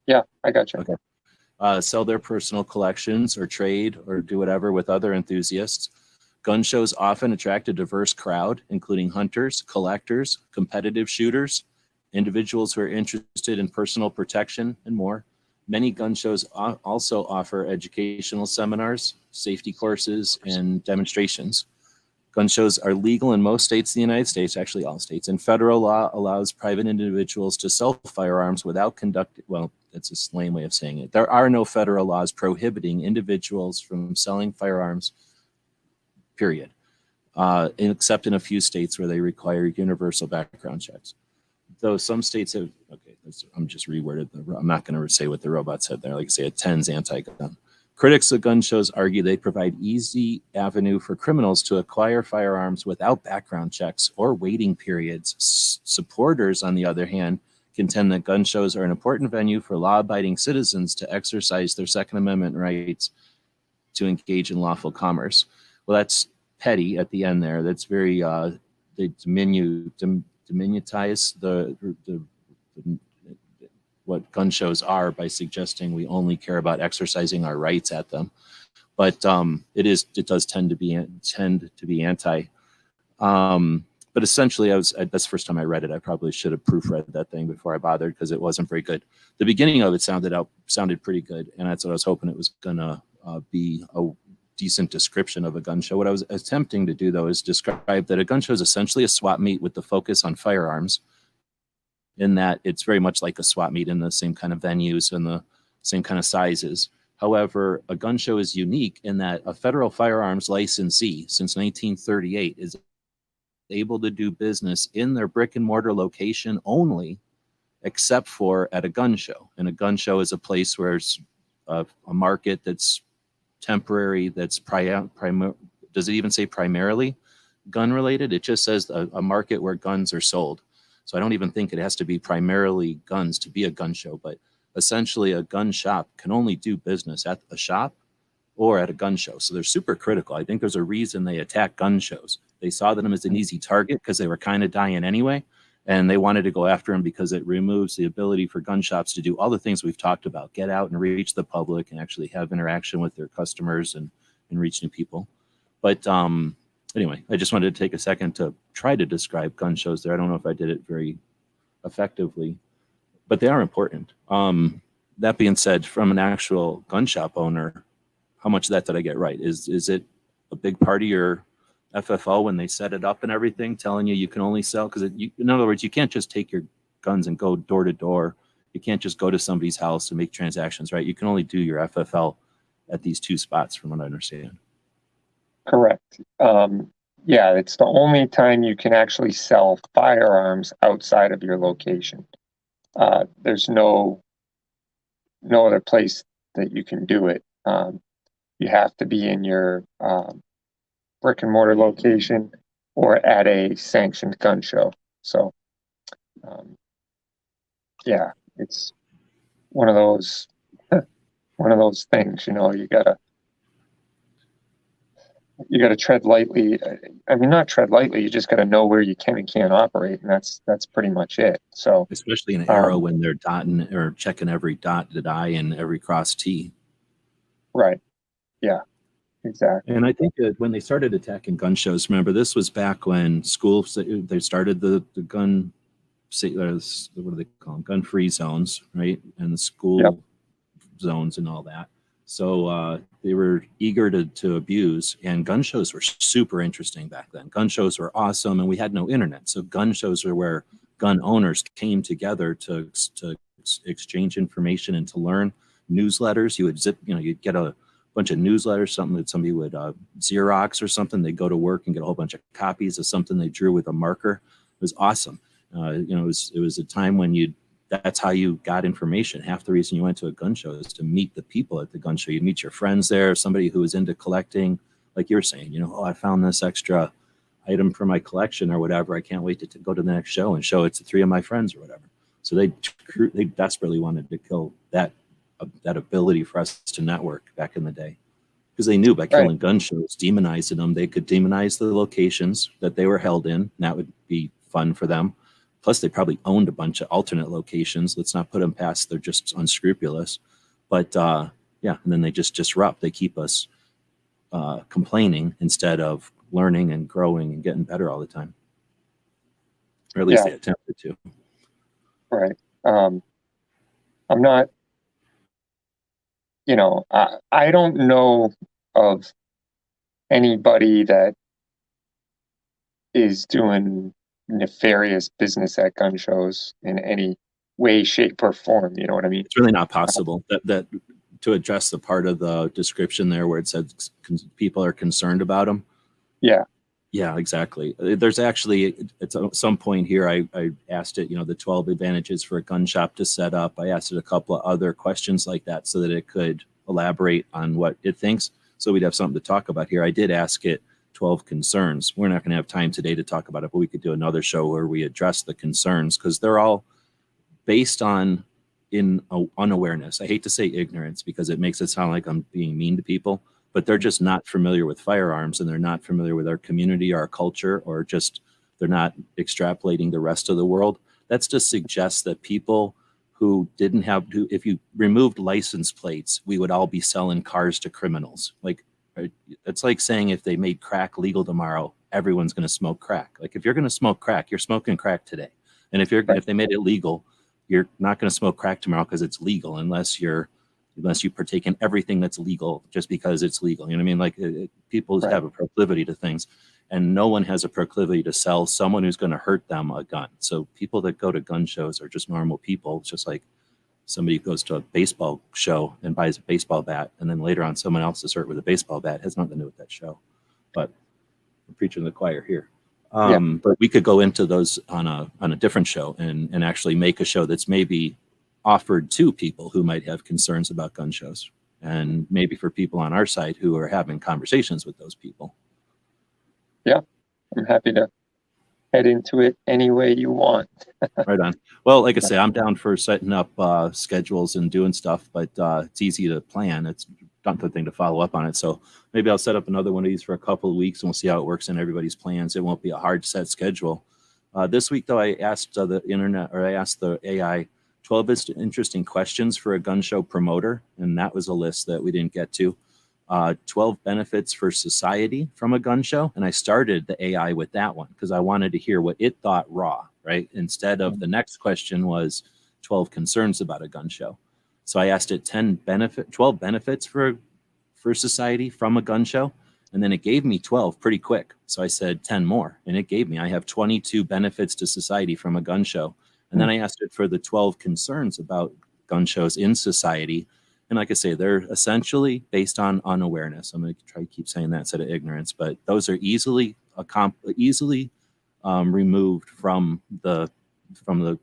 Yeah, I got you. Okay. Sell their personal collections or trade or do whatever with other enthusiasts. Gun shows often attract a diverse crowd, including hunters, collectors, competitive shooters, individuals who are interested in personal protection, and more. Many gun shows also offer educational seminars, safety courses, and demonstrations. Gun shows are legal in most states in the United States, actually all states, and federal law allows private individuals to sell firearms without conducting, well, that's a lame way of saying it. There are no federal laws prohibiting individuals from selling firearms, period, except in a few states where they require universal background checks. Though some states have, okay, I'm just reworded. I'm not going to say what the robot said there. Like I say, it tends anti-gun. Critics of gun shows argue they provide easy avenue for criminals to acquire firearms without background checks or waiting periods. Supporters, on the other hand, contend that gun shows are an important venue for law-abiding citizens to exercise their Second Amendment rights to engage in lawful commerce. Well, that's petty at the end there. That's very, they diminutize what gun shows are by suggesting we only care about exercising our rights at them. But it does tend to be anti. But essentially, that's the first time I read it. I probably should have proofread that thing before I bothered because it wasn't very good. The beginning of it sounded pretty good, and that's what I was hoping it was gonna be a decent description of a gun show. What I was attempting to do, though, is describe that a gun show is essentially a swap meet with the focus on firearms, in that it's very much like a swap meet in the same kind of venues and the same kind of sizes. However, a gun show is unique in that a federal firearms licensee since 1938 is able to do business in their brick and mortar location only, except for at a gun show. And a gun show is a place where it's a market that's temporary, that's does it even say primarily gun related? It just says a market where guns are sold. So I don't even think it has to be primarily guns to be a gun show, but essentially a gun shop can only do business at a shop or at a gun show. So they're super critical. I think there's a reason they attack gun shows. They saw them as an easy target because they were kind of dying anyway. And they wanted to go after them because it removes the ability for gun shops to do all the things we've talked about, get out and reach the public and actually have interaction with their customers and reach new people. But anyway, I just wanted to take a second to try to describe gun shows there. I don't know if I did it very effectively, but they are important. That being said, from an actual gun shop owner, how much of that did I get right? Is it a big part of your FFO when they set it up and everything, telling you can only sell? Because in other words, you can't just take your guns and go door to door. You can't just go to somebody's house and make transactions, right? You can only do your FFL at these two spots, from what I understand. Correct. Yeah, it's the only time you can actually sell firearms outside of your location. There's no other place that you can do it. You have to be in your brick and mortar location or at a sanctioned gun show. So, yeah, it's one of those things. You gotta tread lightly. I mean, not tread lightly. You just gotta know where you can and can't operate, and that's pretty much it. So, especially in an era when they're dotting or checking every dotted I and every crossed T. Right. Yeah. Exactly. And I think that when they started attacking gun shows, remember, this was back when schools, they started the gun, what do they call them? Gun-free zones, right? And the school zones and all that. So they were eager to abuse, and gun shows were super interesting back then. Gun shows were awesome, and we had no internet. So gun shows were where gun owners came together to exchange information and to learn. Newsletters, you'd get a bunch of newsletters, something that somebody would Xerox or something. They'd go to work and get a whole bunch of copies of something they drew with a marker. It was awesome. It was a time when that's how you got information. Half the reason you went to a gun show is to meet the people at the gun show. You'd meet your friends there, somebody who was into collecting, like you're saying, you know, oh, I found this extra item for my collection or whatever. I can't wait to go to the next show and show it to 3 of my friends or whatever. So they desperately wanted to kill that ability for us to network back in the day, because they knew by killing gun shows, demonizing them, they could demonize the locations that they were held in. And that would be fun for them. Plus, they probably owned a bunch of alternate locations. Let's not put them past. They're just unscrupulous. But yeah, and then they just disrupt. They keep us complaining instead of learning and growing and getting better all the time. Or at least they attempted to. Right. I'm not, you know, I don't know of anybody that is doing nefarious business at gun shows in any way, shape, or form. You know what I mean? It's really not possible. That to address the part of the description there where it said people are concerned about them. Yeah, exactly. There's actually, at some point here, I asked it, you know, the 12 advantages for a gun shop to set up. I asked it a couple of other questions like that so that it could elaborate on what it thinks. So we'd have something to talk about here. I did ask it 12 concerns. We're not going to have time today to talk about it, but we could do another show where we address the concerns, because they're all based on unawareness. I hate to say ignorance because it makes it sound like I'm being mean to people, but they're just not familiar with firearms, and they're not familiar with our community, our culture, or just they're not extrapolating the rest of the world. That's just suggests that people who didn't have to, if you removed license plates, we would all be selling cars to criminals. Like, it's like saying if they made crack legal tomorrow, everyone's going to smoke crack. Like, if you're going to smoke crack, you're smoking crack today. And if they made it legal, you're not going to smoke crack tomorrow because it's legal, unless you partake in everything that's legal just because it's legal. You know what I mean? Like, people have a proclivity to things, and no one has a proclivity to sell someone who's going to hurt them a gun. So people that go to gun shows are just normal people. It's just like somebody goes to a baseball show and buys a baseball bat, and then later on someone else is hurt with a baseball bat. It has nothing to do with that show. But I'm preaching to the choir here. But we could go into those on a different show and actually make a show that's maybe offered to people who might have concerns about gun shows, and maybe for people on our side who are having conversations with those people. Yeah, I'm happy to head into it any way you want. Right on. Well, like I say, I'm down for setting up schedules and doing stuff, but it's easy to plan. It's not the thing to follow up on it. So maybe I'll set up another one of these for a couple of weeks, and we'll see how it works in everybody's plans. It won't be a hard set schedule. This week, though, I asked the AI 12 interesting questions for a gun show promoter, and that was a list that we didn't get to. 12 benefits for society from a gun show, and I started the AI with that one because I wanted to hear what it thought raw, right? Instead of the next question was 12 concerns about a gun show. So I asked it 12 benefits for society from a gun show, and then it gave me 12 pretty quick. So I said 10 more, and I have 22 benefits to society from a gun show. And then I asked it for the 12 concerns about gun shows in society. And like I say, they're essentially based on unawareness. I'm going to try to keep saying that instead of ignorance, but those are easily removed from the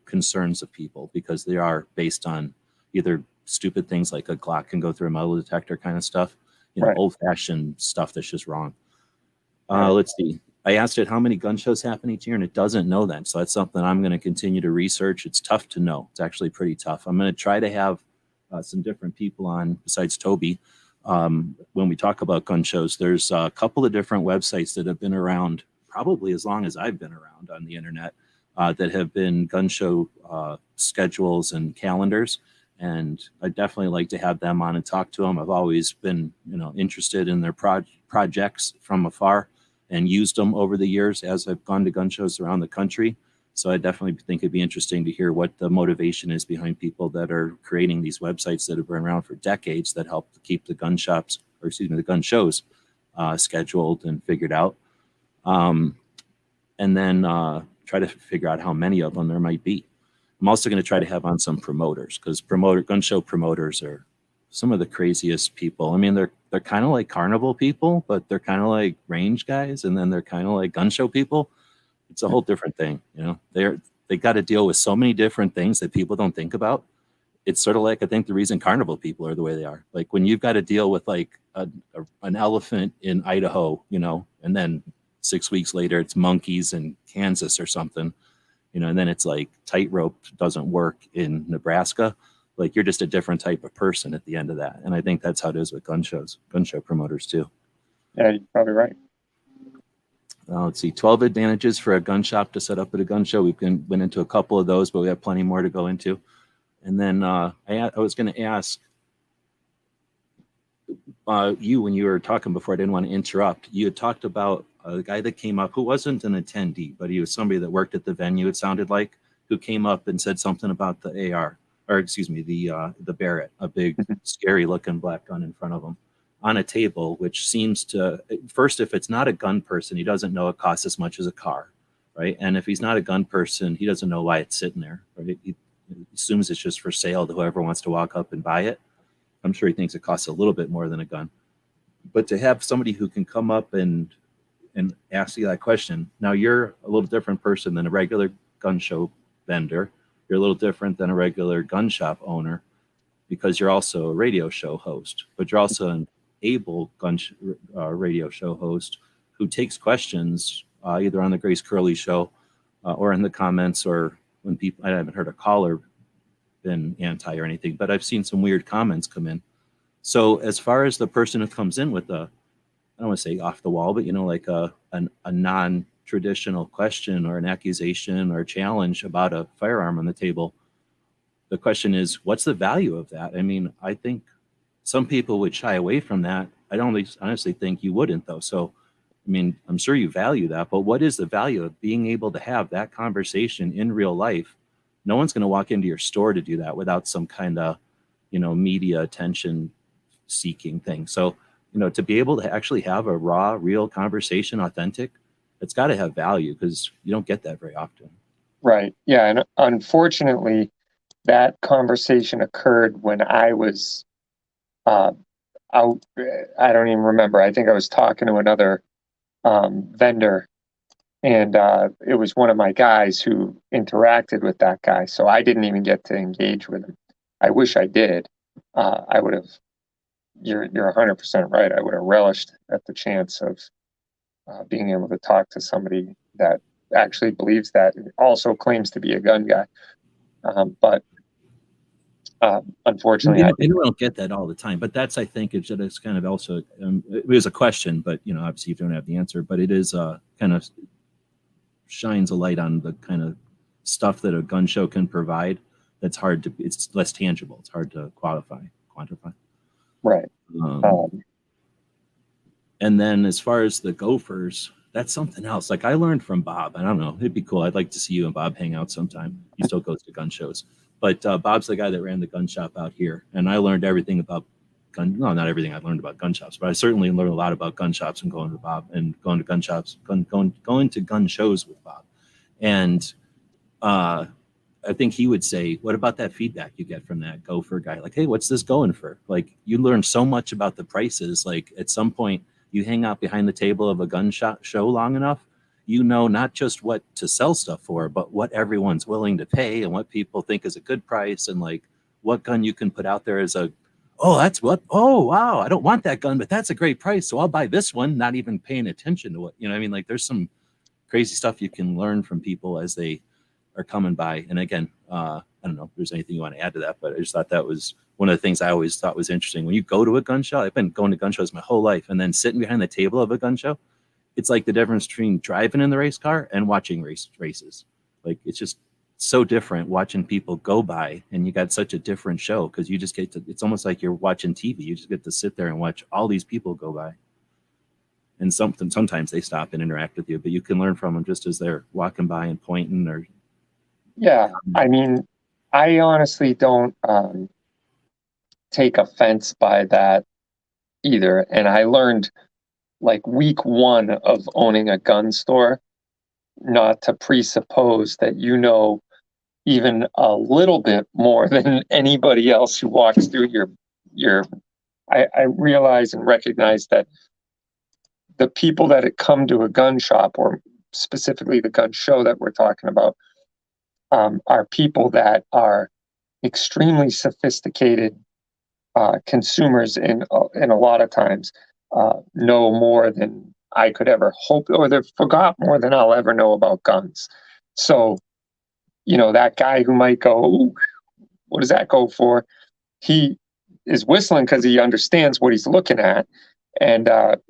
concerns of people, because they are based on either stupid things like a Glock can go through a metal detector kind of stuff, old-fashioned stuff that's just wrong. Let's see. I asked it how many gun shows happen each year, and it doesn't know that. So that's something I'm going to continue to research. It's tough to know. It's actually pretty tough. I'm going to try to have some different people on besides Toby. When we talk about gun shows, there's a couple of different websites that have been around probably as long as I've been around on the internet that have been gun show schedules and calendars. And I'd definitely like to have them on and talk to them. I've always been, interested in their projects from afar and used them over the years as I've gone to gun shows around the country. So I definitely think it'd be interesting to hear what the motivation is behind people that are creating these websites that have been around for decades that help keep the gun shows scheduled and figured out. And then try to figure out how many of them there might be. I'm also going to try to have on some promoters, because gun show promoters are some of the craziest people. I mean, they're kind of like carnival people, but they're kind of like range guys, and then they're kind of like gun show people. It's a whole different thing, they got to deal with so many different things that people don't think about. it's sort of like, I think the reason carnival people are the way they are. Like when you've got to deal with like an elephant in Idaho, you know, and then 6 weeks later it's monkeys in Kansas or something, you know, and then it's like tightrope doesn't work in Nebraska. Like you're just a different type of person at the end of that. And I think that's how it is with gun show promoters too. Yeah, you're probably right. Let's see, 12 advantages for a gun shop to set up at a gun show. We've went into a couple of those, but we have plenty more to go into. And then I was going to ask you, when you were talking before, I didn't want to interrupt. You had talked about a guy that came up who wasn't an attendee, but he was somebody that worked at the venue, it sounded like, who came up and said something about the AR, or excuse me, the Barrett, a big, scary looking black gun in front of him on a table, which seems to, first, if it's not a gun person, he doesn't know it costs as much as a car, right? And if he's not a gun person, he doesn't know why it's sitting there, right? He assumes it's just for sale to whoever wants to walk up and buy it. I'm sure he thinks it costs a little bit more than a gun. But to have somebody who can come up and ask you that question, now you're a little different person than a regular gun show vendor. You're a little different than a regular gun shop owner because you're also a radio show host, but you're also an able radio show host who takes questions either on the Grace Curley show or in the comments, or when people, I haven't heard a caller been anti or anything, but I've seen some weird comments come in. So as far as the person who comes in with a, I don't want to say off the wall, but you know, like a non-traditional question or an accusation or a challenge about a firearm on the table, the question is, what's the value of that? I mean, I think some people would shy away from that. I don't honestly think you wouldn't, though. So, I mean, I'm sure you value that, but what is the value of being able to have that conversation in real life? No one's going to walk into your store to do that without some kind of, you know, media attention seeking thing. So, you know, to be able to actually have a raw, real conversation, authentic, it's got to have value because you don't get that very often. Right. Yeah. And unfortunately, that conversation occurred when I was out. I don't even remember. I think I was talking to another vendor, and it was one of my guys who interacted with that guy. So I didn't even get to engage with him. I wish I did. I would have. You're 100% right. I would have relished at the chance of being able to talk to somebody that actually believes that and also claims to be a gun guy. But unfortunately, I don't get that all the time. But that's, I think, it's kind of also it was a question, but you know, obviously you don't have the answer. But it is kind of shines a light on the kind of stuff that a gun show can provide. That's hard to. It's less tangible. It's hard to quantify. Right. And then as far as the gophers, that's something else. Like I learned from Bob. I don't know. It'd be cool. I'd like to see you and Bob hang out sometime. He still goes to gun shows. But Bob's the guy that ran the gun shop out here. And I learned everything about not everything I learned about gun shops, but I certainly learned a lot about gun shops and going to Bob and going to gun shops, going to gun shows with Bob. And I think he would say, what about that feedback you get from that gopher guy? Like, hey, what's this going for? Like, you learn so much about the prices. Like, at some point, you hang out behind the table of a gun show long enough, you know not just what to sell stuff for, but what everyone's willing to pay and what people think is a good price, and like what gun you can put out there as a, oh, that's what, oh, wow, I don't want that gun, but that's a great price, so I'll buy this one, not even paying attention to what, you know what I mean? Like, there's some crazy stuff you can learn from people as they are coming by. And again, I don't know if there's anything you want to add to that, but I just thought that was one of the things I always thought was interesting. When you go to a gun show, I've been going to gun shows my whole life, and then sitting behind the table of a gun show, it's like the difference between driving in the race car and watching races. Like, it's just so different watching people go by, and you got such a different show because you just get to, it's almost like you're watching TV. You just get to sit there and watch all these people go by. And sometimes they stop and interact with you, but you can learn from them just as they're walking by and pointing or. Yeah, I mean, I honestly don't take offense by that either. And I learned like week one of owning a gun store not to presuppose that you know even a little bit more than anybody else who walks through your I realize and recognize that the people that come to a gun shop, or specifically the gun show that we're talking about, are people that are extremely sophisticated consumers, and a lot of times know more than I could ever hope, or they forgot more than I'll ever know about guns. So, that guy who might go, "Ooh, what does that go for?" He is whistling because he understands what he's looking at. And,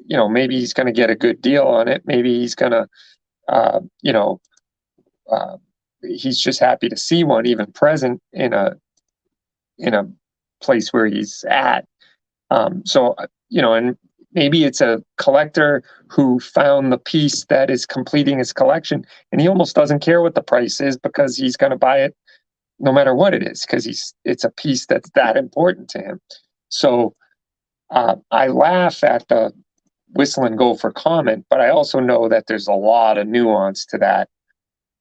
maybe he's going to get a good deal on it. Maybe he's going to, uh, you know, uh, he's just happy to see one even present in a place where he's at. So, and maybe it's a collector who found the piece that is completing his collection, and he almost doesn't care what the price is because he's going to buy it no matter what it is, because it's a piece that's that important to him. So I laugh at the whistle and go for comment, but I also know that there's a lot of nuance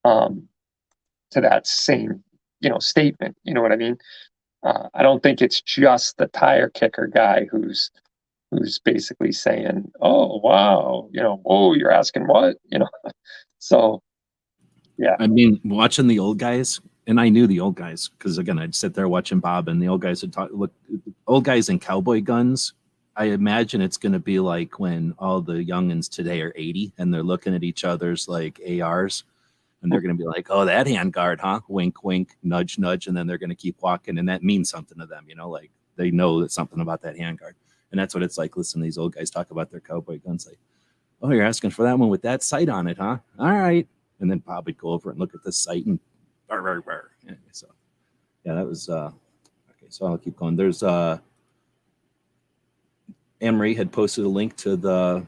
um, to that same statement. You know what I mean? I don't think it's just the tire kicker guy who's basically saying, "Oh wow, oh, you're asking what?" So yeah. I mean, watching the old guys, and I knew the old guys because again, I'd sit there watching Bob, and the old guys would talk. Look, old guys in cowboy guns. I imagine it's going to be like when all the youngins today are 80 and they're looking at each other's like ARs, and they're going to be like, "Oh, that handguard, huh?" Wink, wink, nudge, nudge, and then they're going to keep walking, and that means something to them, like they know that something about that handguard, and that's what it's like. Listen to these old guys talk about their cowboy guns, like, "Oh, you're asking for that one with that sight on it, huh? All right." And then Bob would go over and look at the sight and burr, burr, burr. Anyway, so yeah, that was okay. So I'll keep going. There's Emery had posted a link to the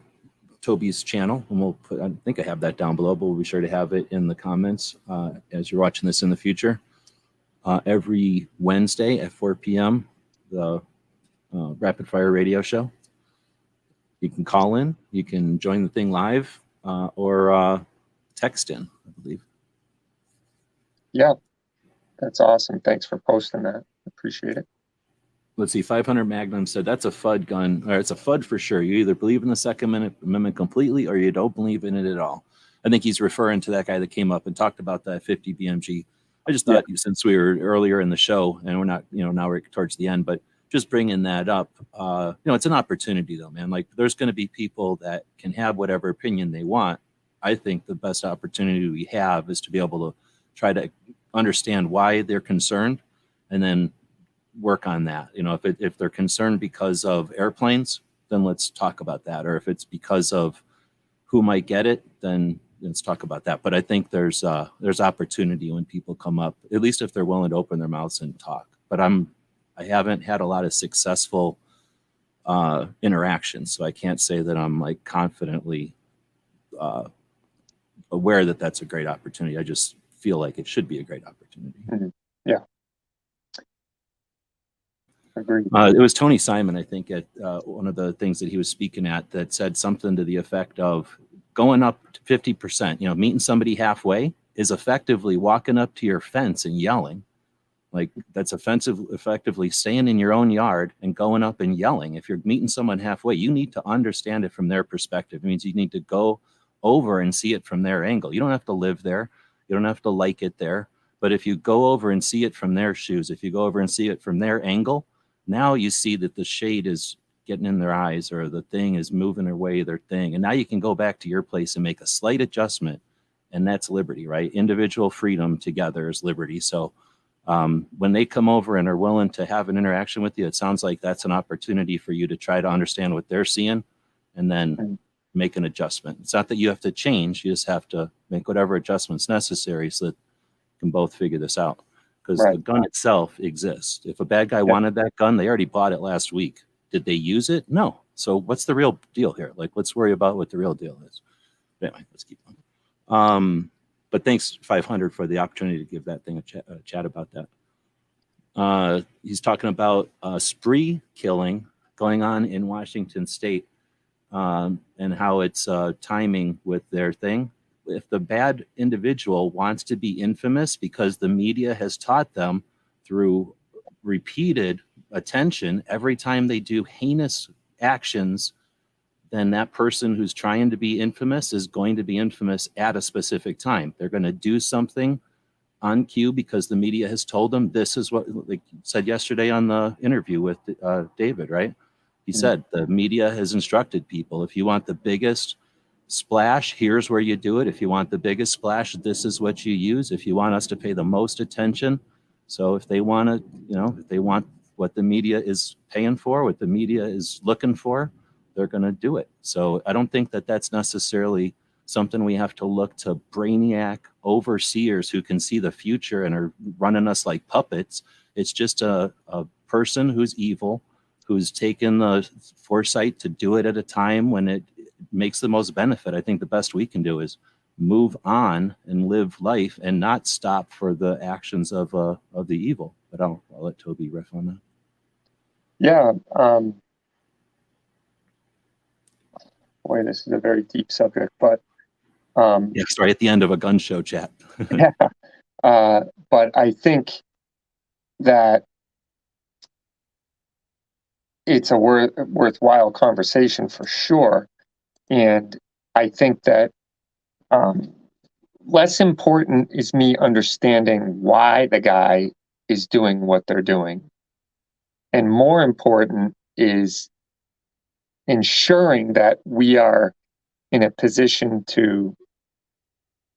Toby's channel, and we'll put. I think I have that down below, but we'll be sure to have it in the comments as you're watching this in the future. Every Wednesday at 4 p.m., the Rapid Fire Radio Show. You can call in, you can join the thing live, or text in, I believe. Yeah, that's awesome. Thanks for posting that. Appreciate it. Let's see, 500 Magnum said that's a FUD gun, or it's a FUD for sure. You either believe in the Second Amendment completely or you don't believe in it at all. I think he's referring to that guy that came up and talked about that 50 BMG. I just thought, since we were earlier in the show and we're not, now we're towards the end, but just bringing that up, it's an opportunity though, man. Like there's going to be people that can have whatever opinion they want. I think the best opportunity we have is to be able to try to understand why they're concerned and then work on that. If they're concerned because of airplanes, then let's talk about that. Or if it's because of who might get it, then let's talk about that. But I think there's opportunity when people come up, at least if they're willing to open their mouths and talk. But I haven't had a lot of successful interactions, so I can't say that I'm like confidently aware that that's a great opportunity. I just feel like it should be a great opportunity. Mm-hmm. Yeah. Agreed. It was Tony Simon, I think, at one of the things that he was speaking at that said something to the effect of going up to 50%, meeting somebody halfway is effectively walking up to your fence and yelling. Like that's effectively staying in your own yard and going up and yelling. If you're meeting someone halfway, you need to understand it from their perspective. It means you need to go over and see it from their angle. You don't have to live there. You don't have to like it there. But if you go over and see it from their shoes, if you go over and see it from their angle, now you see that the shade is getting in their eyes or the thing is moving away their thing. And now you can go back to your place and make a slight adjustment. And that's liberty, right? Individual freedom together is liberty. So when they come over and are willing to have an interaction with you, it sounds like that's an opportunity for you to try to understand what they're seeing and then make an adjustment. It's not that you have to change. You just have to make whatever adjustments necessary so that you can both figure this out. Because the gun itself exists. If a bad guy wanted that gun, they already bought it last week. Did they use it? No. So what's the real deal here? Like, let's worry about what the real deal is. Anyway, let's keep on. But thanks, 500, for the opportunity to give that thing a chat about that. He's talking about spree killing going on in Washington State and how it's timing with their thing. If the bad individual wants to be infamous because the media has taught them through repeated attention every time they do heinous actions, then that person who's trying to be infamous is going to be infamous at a specific time. They're going to do something on cue because the media has told them this is what, like you said yesterday on the interview with David, right? He said the media has instructed people, if you want the biggest splash, here's where you do it. If you want the biggest splash, this is what you use. If you want us to pay the most attention. So if they want to, if they want what the media is paying for, what the media is looking for, they're going to do it. So I don't think that that's necessarily something we have to look to brainiac overseers who can see the future and are running us like puppets. It's just a person who's evil, who's taken the foresight to do it at a time when it makes the most benefit. I think the best we can do is move on and live life and not stop for the actions of the evil. But I'll let Toby riff on that. Yeah. Boy, this is a very deep subject, but yeah, sorry, at the end of a gun show chat. yeah. But I think that it's a worthwhile conversation for sure. And I think that less important is me understanding why the guy is doing what they're doing. And more important is ensuring that we are in a position to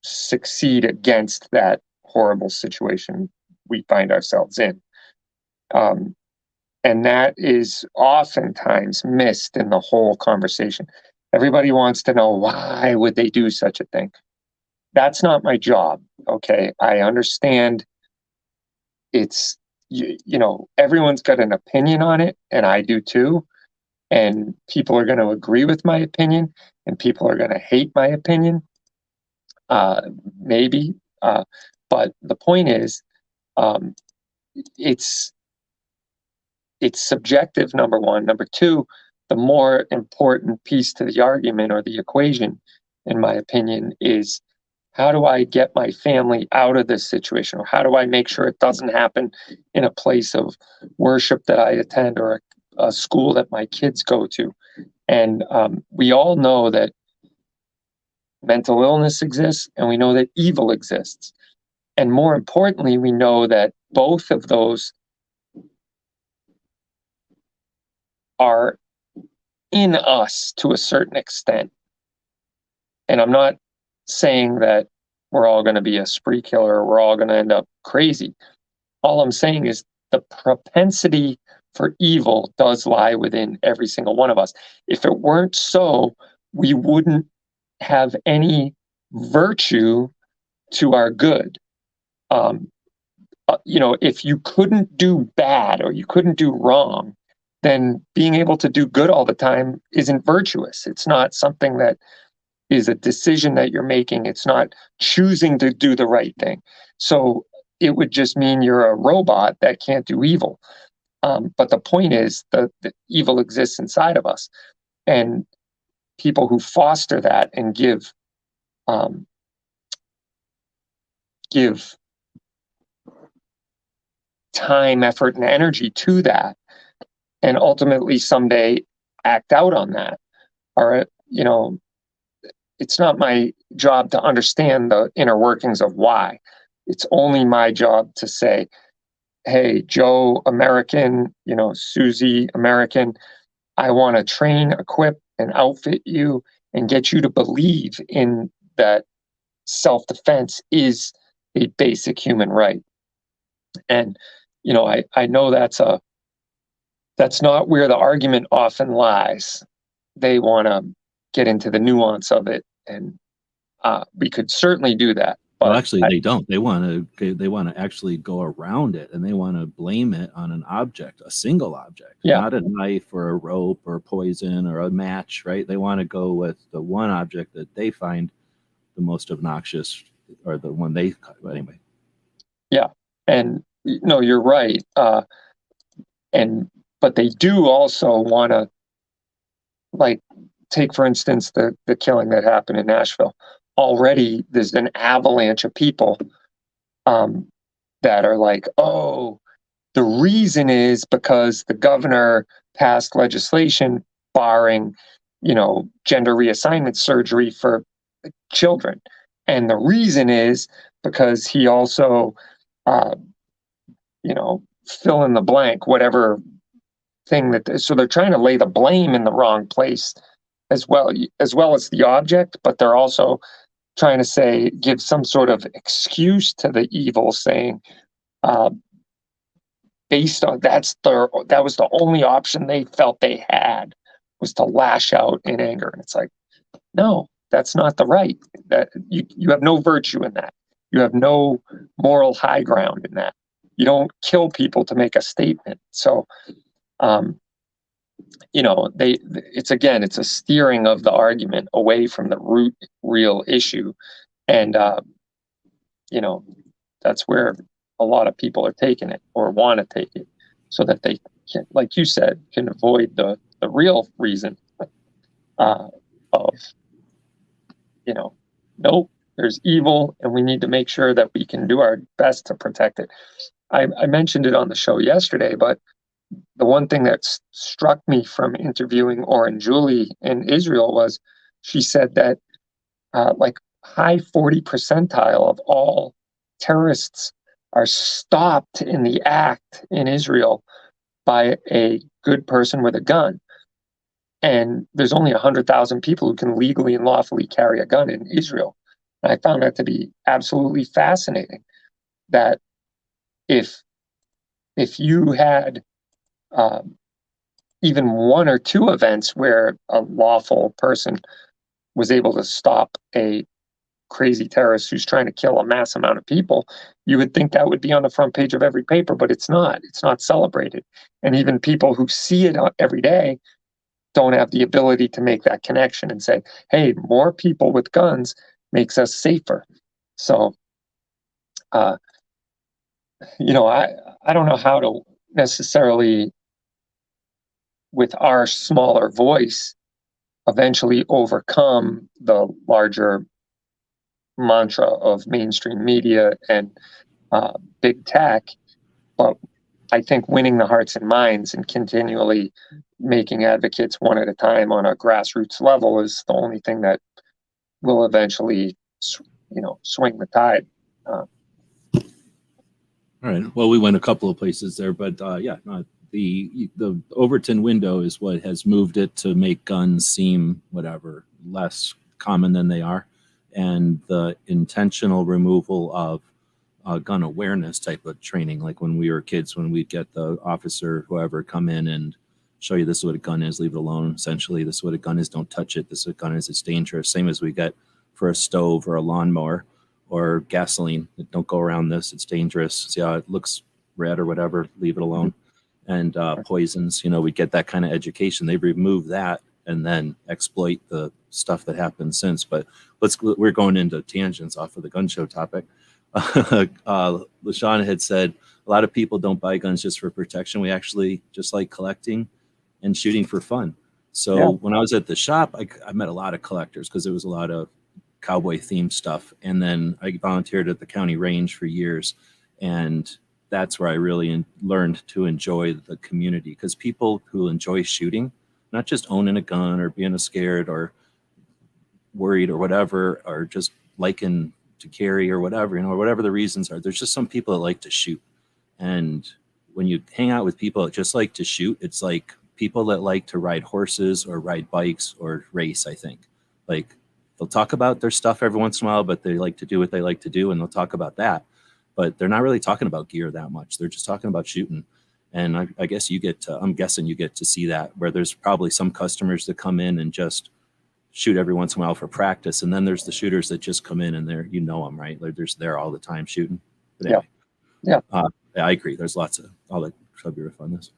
succeed against that horrible situation we find ourselves in. And that is oftentimes missed in the whole conversation. Everybody wants to know, why would they do such a thing? That's not my job. Okay. I understand it's, everyone's got an opinion on it, and I do too. And people are going to agree with my opinion, and people are going to hate my opinion. Maybe. But the point is, it's subjective, number one. Number two, the more important piece to the argument or the equation, in my opinion, is how do I get my family out of this situation? Or how do I make sure it doesn't happen in a place of worship that I attend, or a school that my kids go to? And we all know that mental illness exists, and we know that evil exists. And more importantly, we know that both of those are in us to a certain extent. And I'm not saying that we're all going to be a spree killer, or we're all going to end up crazy. All I'm saying is the propensity for evil does lie within every single one of us. If it weren't so, we wouldn't have any virtue to our good. If you couldn't do bad or you couldn't do wrong, then being able to do good all the time isn't virtuous. It's not something that is a decision that you're making. It's not choosing to do the right thing. So it would just mean you're a robot that can't do evil. But the point is that the evil exists inside of us. And people who foster that and give time, effort, and energy to that, and ultimately someday act out on that, or it's not my job to understand the inner workings of why. It's only my job to say, hey, Joe American, Susie American, I want to train, equip, and outfit you and get you to believe in that self-defense is a basic human right. And, I know that's not where the argument often lies. They want to get into the nuance of it, and we could certainly do that. But well, actually, they don't. They want to actually go around it, and they want to blame it on an object, a single object, not a knife or a rope or poison or a match, right? They want to go with the one object that they find the most obnoxious, or the one they, anyway. Yeah, and no, you're right. But they do also want to, like, take, for instance, the killing that happened in Nashville. Already there's an avalanche of people that are like, oh, the reason is because the governor passed legislation barring, gender reassignment surgery for children. And the reason is because he also, uh, fill in the blank, whatever thing so they're trying to lay the blame in the wrong place as well as the object, but they're also trying to give some sort of excuse to the evil, saying, uh, based on that was the only option they felt they had, was to lash out in anger. And it's like, no, that's not the right. That you have no virtue in that. You have no moral high ground in that. You don't kill people to make a statement. So, it's a steering of the argument away from the root real issue. And, that's where a lot of people are taking it, or want to take it, so that they can, like you said, can avoid the real reason, of, nope, there's evil and we need to make sure that we can do our best to protect it. I mentioned it on the show yesterday, but the one thing that struck me from interviewing Oren Julie in Israel was, she said that, like, high 40 percentile of all terrorists are stopped in the act in Israel by a good person with a gun. And there's only 100,000 people who can legally and lawfully carry a gun in Israel. And I found that to be absolutely fascinating, that if you had, even one or two events where a lawful person was able to stop a crazy terrorist who's trying to kill a mass amount of people, you would think that would be on the front page of every paper, but it's not. It's not celebrated. And even people who see it every day don't have the ability to make that connection and say, hey, more people with guns makes us safer. So, I don't know how to necessarily, with our smaller voice, eventually overcome the larger mantra of mainstream media and, big tech. But I think winning the hearts and minds and continually making advocates one at a time on a grassroots level is the only thing that will eventually, swing the tide. All right. Well, we went a couple of places there, but the Overton window is what has moved it to make guns seem less common than they are, and the intentional removal of gun awareness type of training, like when we were kids, when we'd get the officer, whoever, come in and show you, this is what a gun is, leave it alone. Essentially, this is what a gun is, don't touch it. This is what a gun is, it's dangerous. Same as we get for a stove or a lawnmower or gasoline. Don't go around this, it's dangerous. See how it looks red or whatever, leave it alone. And poisons, we get that kind of education. They've removed that and then exploit the stuff that happened since. But we're going into tangents off of the gun show topic. LaShawn had said a lot of people don't buy guns just for protection. We actually just like collecting and shooting for fun. So when I was at the shop, I met a lot of collectors because there was a lot of cowboy themed stuff. And then I volunteered at the county range for years. And that's where I really learned to enjoy the community, because people who enjoy shooting, not just owning a gun or being scared or worried or whatever, or just liking to carry or whatever, whatever the reasons are, there's just some people that like to shoot. And when you hang out with people that just like to shoot, it's like people that like to ride horses or ride bikes or race, I think. Like, they'll talk about their stuff every once in a while, but they like to do what they like to do, and they'll talk about that. But they're not really talking about gear that much. They're just talking about shooting. And I guess I'm guessing you get to see that, where there's probably some customers that come in and just shoot every once in a while for practice. And then there's the shooters that just come in and they're, them, right? They're just there all the time shooting. But anyway, Yeah. I agree. There's lots of, I'll let Chubby riff on this.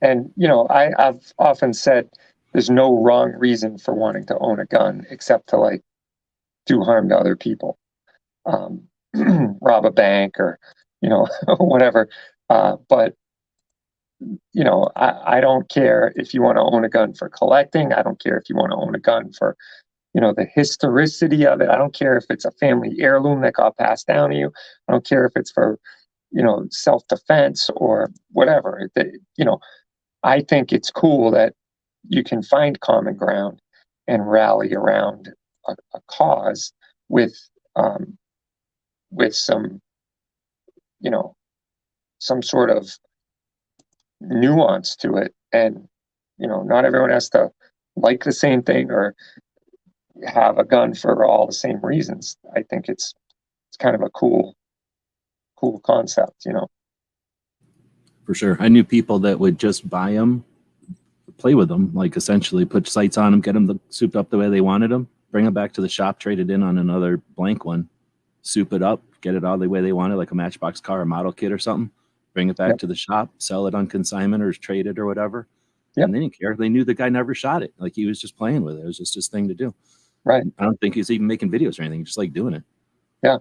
And, I've often said there's no wrong reason for wanting to own a gun except to do harm to other people. Rob a bank or, whatever. But, I don't care if you want to own a gun for collecting. I don't care if you want to own a gun for, the historicity of it. I don't care if it's a family heirloom that got passed down to you. I don't care if it's for, self-defense or whatever. I think it's cool that you can find common ground and rally around a cause with with some, you know, some sort of nuance to it. And, not everyone has to like the same thing or have a gun for all the same reasons. I think it's kind of a cool concept. For sure. I knew people that would just buy them, play with them, like essentially put sights on them, get them souped up the way they wanted them, bring them back to the shop, trade it in on another blank one, soup it up, get it all the way they wanted, like a Matchbox car, a model kit or something, bring it back Yep. to the shop, sell it on consignment or trade it or whatever. Yep. And they didn't care. They knew the guy never shot it. Like he was just playing with it. It was just his thing to do. Right. I don't think he's even making videos or anything. He just like doing it. Yeah.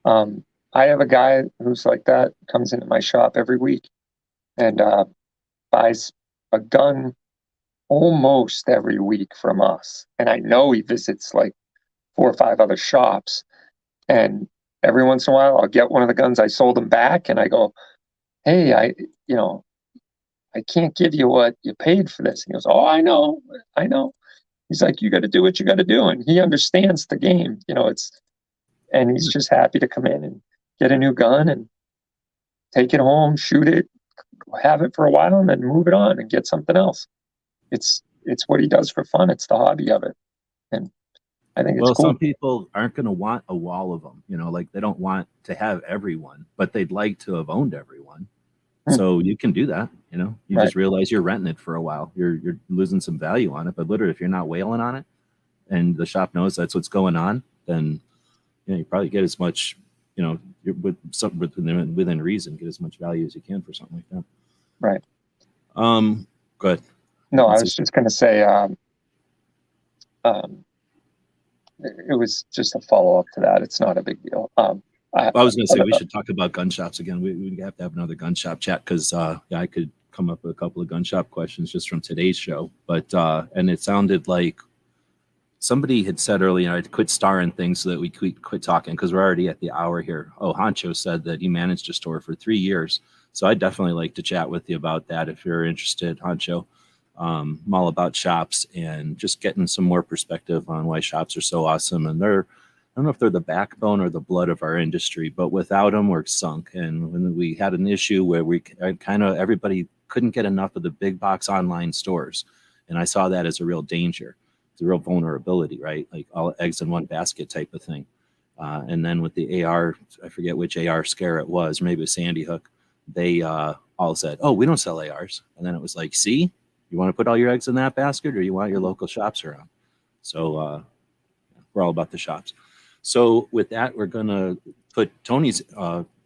I have a guy who's like that, comes into my shop every week and buys a gun almost every week from us. And I know he visits like 4 or 5 other shops. And every once in a while, I'll get one of the guns I sold him back, and I go, "Hey, I can't give you what you paid for this." He goes, "Oh, I know. He's like, "You got to do what you got to do," and he understands the game. And he's just happy to come in and get a new gun and take it home, shoot it, have it for a while, and then move it on and get something else. It's what he does for fun. It's the hobby of it, and I think it's Well, cool. some people aren't going to want a wall of them, like they don't want to have everyone, but they'd like to have owned everyone. So you can do that, you Right. just realize you're renting it for a while. You're losing some value on it, but literally if you're not whaling on it and the shop knows that's what's going on, then you probably get as much, you're with something within reason, get as much value as you can for something like that. Right. Go ahead. No, I was just going to say, it was just a follow up to that. It's not a big deal. I was going to say we should talk about gun shops again. We have to have another gun shop chat because I could come up with a couple of gun shop questions just from today's show. But and it sounded like somebody had said earlier, I'd quit starring things so that we quit talking because we're already at the hour here. Oh, Honcho said that he managed a store for 3 years. So I'd definitely like to chat with you about that if you're interested, Honcho. I'm all about shops and just getting some more perspective on why shops are so awesome. And I don't know if they're the backbone or the blood of our industry, but without them, we're sunk. And when we had an issue where everybody couldn't get enough of the big box online stores. And I saw that as a real danger. It's a real vulnerability, right? Like all eggs in one basket type of thing. And then with the AR, I forget which AR scare it was, maybe it was Sandy Hook. They all said, "Oh, we don't sell ARs." And then it was like, see, you want to put all your eggs in that basket or you want your local shops around? So we're all about the shops. So with that, we're going to put Tony's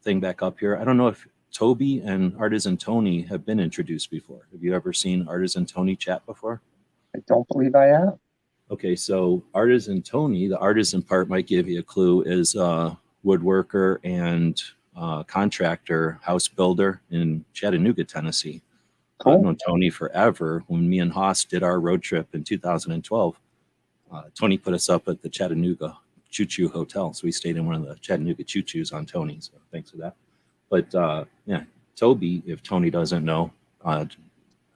thing back up here. I don't know if Toby and Artisan Tony have been introduced before. Have you ever seen Artisan Tony chat before? I don't believe I have. Okay, so Artisan Tony, the artisan part might give you a clue, is a woodworker and contractor, house builder in Chattanooga, Tennessee. Cool. I've known Tony forever. When me and Haas did our road trip in 2012, Tony put us up at the Chattanooga Choo Choo Hotel. So we stayed in one of the Chattanooga Choo Choos on Tony. So thanks for that. But yeah, Toby, if Tony doesn't know, I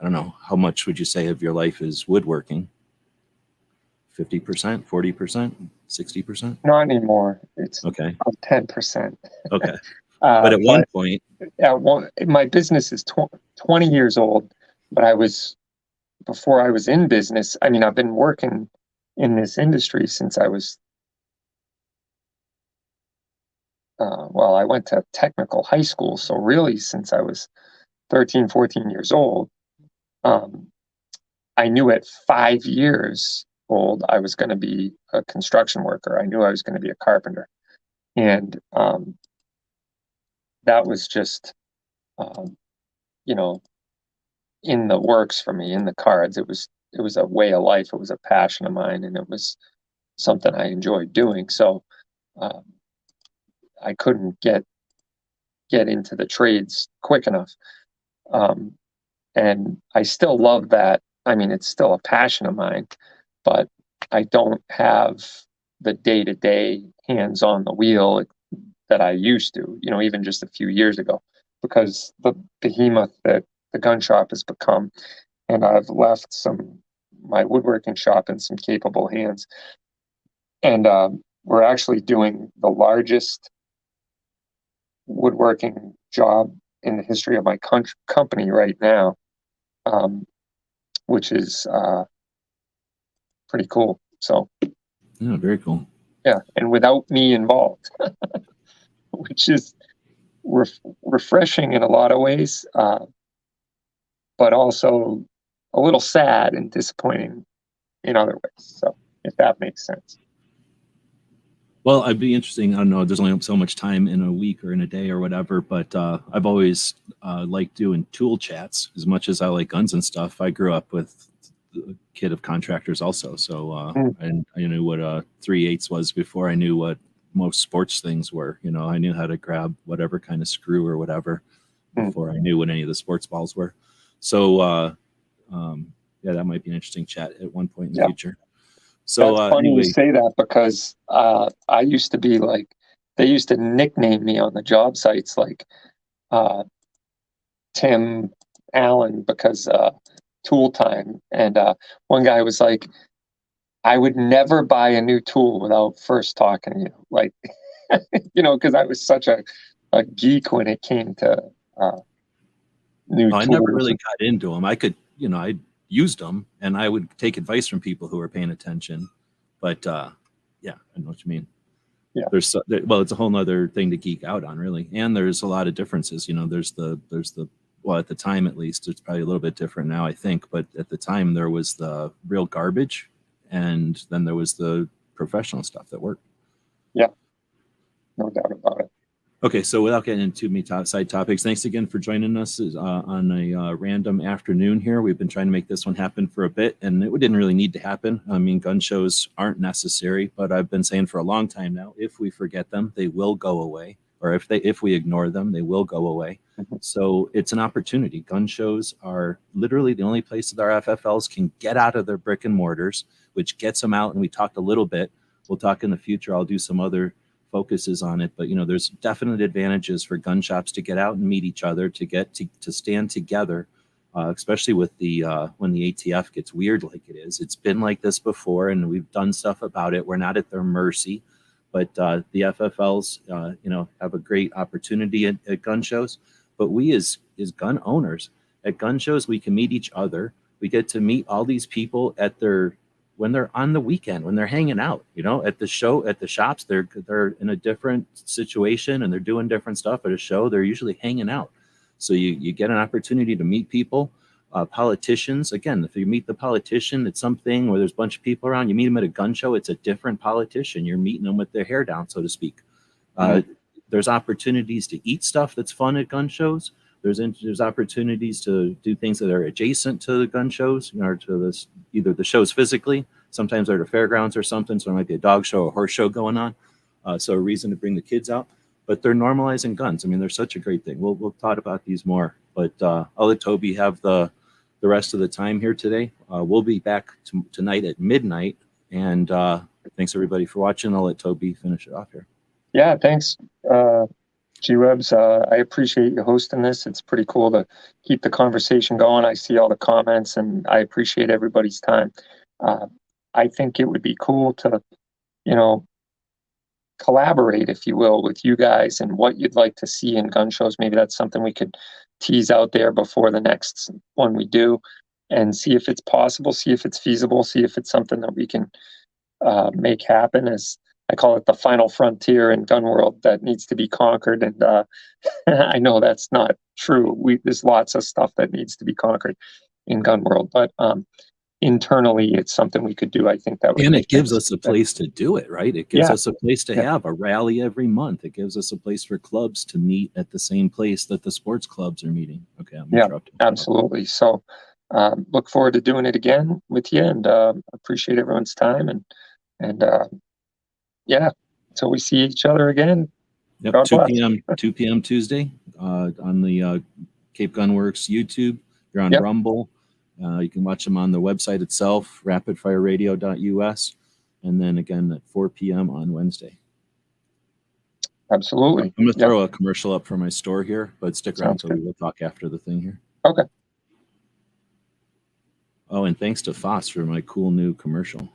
don't know, how much would you say of your life is woodworking? 50%, 40%, 60%? Not anymore. It's okay. 10%. Okay. But at one point, my business is 20 years old, but before I was in business, I mean, I've been working in this industry since I was, I went to technical high school. So really since I was 13, 14 years old, I knew at 5 years old, I was going to be a construction worker. I knew I was going to be a carpenter. And that was just, in the works for me, in the cards. It was a way of life. It was a passion of mine, and it was something I enjoyed doing. So I couldn't get into the trades quick enough. And I still love that. I mean, it's still a passion of mine, but I don't have the day-to-day hands on the wheel that I used to, even just a few years ago, because the behemoth that the gun shop has become, and I've left my woodworking shop in some capable hands. And we're actually doing the largest woodworking job in the history of my company right now, which is pretty cool. So Yeah, very cool. yeah, and without me involved, which is refreshing in a lot of ways, but also a little sad and disappointing in other ways. So if that makes sense. Well, I'd be interesting. I don't know. There's only so much time in a week or in a day or whatever, but I've always liked doing tool chats as much as I like guns and stuff. I grew up with a kid of contractors also, so I knew what 3/8 was before I knew what most sports things were. You know, I knew how to grab whatever kind of screw or whatever before I knew what any of the sports balls were. So yeah, that might be an interesting chat at one point in the future. So that's funny anyway, you say that, because I used to be like, they used to nickname me on the job sites like Tim Allen, because tool time. And one guy was like, I would never buy a new tool without first talking to you. Like, you know, because I was such a geek when it came to new I tools. never really got into them. I could, you know, I used them and I would take advice from people who were paying attention. But yeah, I know what you mean. Yeah. Well, it's a whole nother thing to geek out on, really. And there's a lot of differences. You know, there's the well, at the time at least, it's probably a little bit different now, I think. But at the time, there was the real garbage, and then there was the professional stuff that worked. Yeah, no doubt about it. Okay, so without getting into me side topics, thanks again for joining us on a random afternoon here. We've been trying to make this one happen for a bit, and it didn't really need to happen. I mean, gun shows aren't necessary, but I've been saying for a long time now, if we forget them, they will go away, or if we ignore them, they will go away. So it's an opportunity. Gun shows are literally the only place that our FFLs can get out of their brick and mortars, which gets them out. And we talked a little bit. We'll talk in the future. I'll do some other focuses on it, but you know, there's definite advantages for gun shops to get out and meet each other, to get to stand together, especially with the when the ATF gets weird like it is. It's been like this before, and we've done stuff about it. We're not at their mercy, but the FFLs, you know, have a great opportunity at gun shows. But we as gun owners at gun shows, we can meet each other. We get to meet all these people at their when they're on the weekend, when they're hanging out, you know, at the show, at the shops, they're in a different situation and they're doing different stuff. At a show, they're usually hanging out. So you get an opportunity to meet people. Politicians, again, if you meet the politician at something where there's a bunch of people around, you meet them at a gun show, it's a different politician. You're meeting them with their hair down, so to speak. There's opportunities to eat stuff that's fun at gun shows. There's opportunities to do things that are adjacent to the gun shows, you know, or to this, either the shows physically. Sometimes they're at a fairgrounds or something, so there might be a dog show or horse show going on. So a reason to bring the kids out. But they're normalizing guns. I mean, they're such a great thing. We'll talk about these more. But I'll let Toby have the rest of the time here today. We'll be back tonight at midnight. And thanks everybody for watching. I'll let Toby finish it off here. Yeah, thanks. G-Webs, I appreciate you hosting this. It's pretty cool to keep the conversation going. I see all the comments and I appreciate everybody's time. I think it would be cool to, you know, collaborate, if you will, with you guys and what you'd like to see in gun shows. Maybe that's something we could tease out there before the next one we do, and see if it's possible, see if it's feasible, see if it's something that we can make happen. As I call it, the final frontier in gun world that needs to be conquered. And I know that's not true. There's lots of stuff that needs to be conquered in gun world, but internally, it's something we could do. I think that would. And it gives us a place to do it, right? It gives us a place to have a rally every month. It gives us a place for clubs to meet at the same place that the sports clubs are meeting. Okay, I'm interrupting. Absolutely. So look forward to doing it again with you, and appreciate everyone's time. And yeah, until we see each other again. Yep, 2 p.m. Tuesday on the Cape GunWorks YouTube. You're on Rumble. You can watch them on the website itself, rapidfireradio.us, and then again at 4 p.m. on Wednesday. Absolutely. I'm going to throw a commercial up for my store here, but stick around so we'll talk after the thing here. Okay. Oh, and thanks to Foss for my cool new commercial.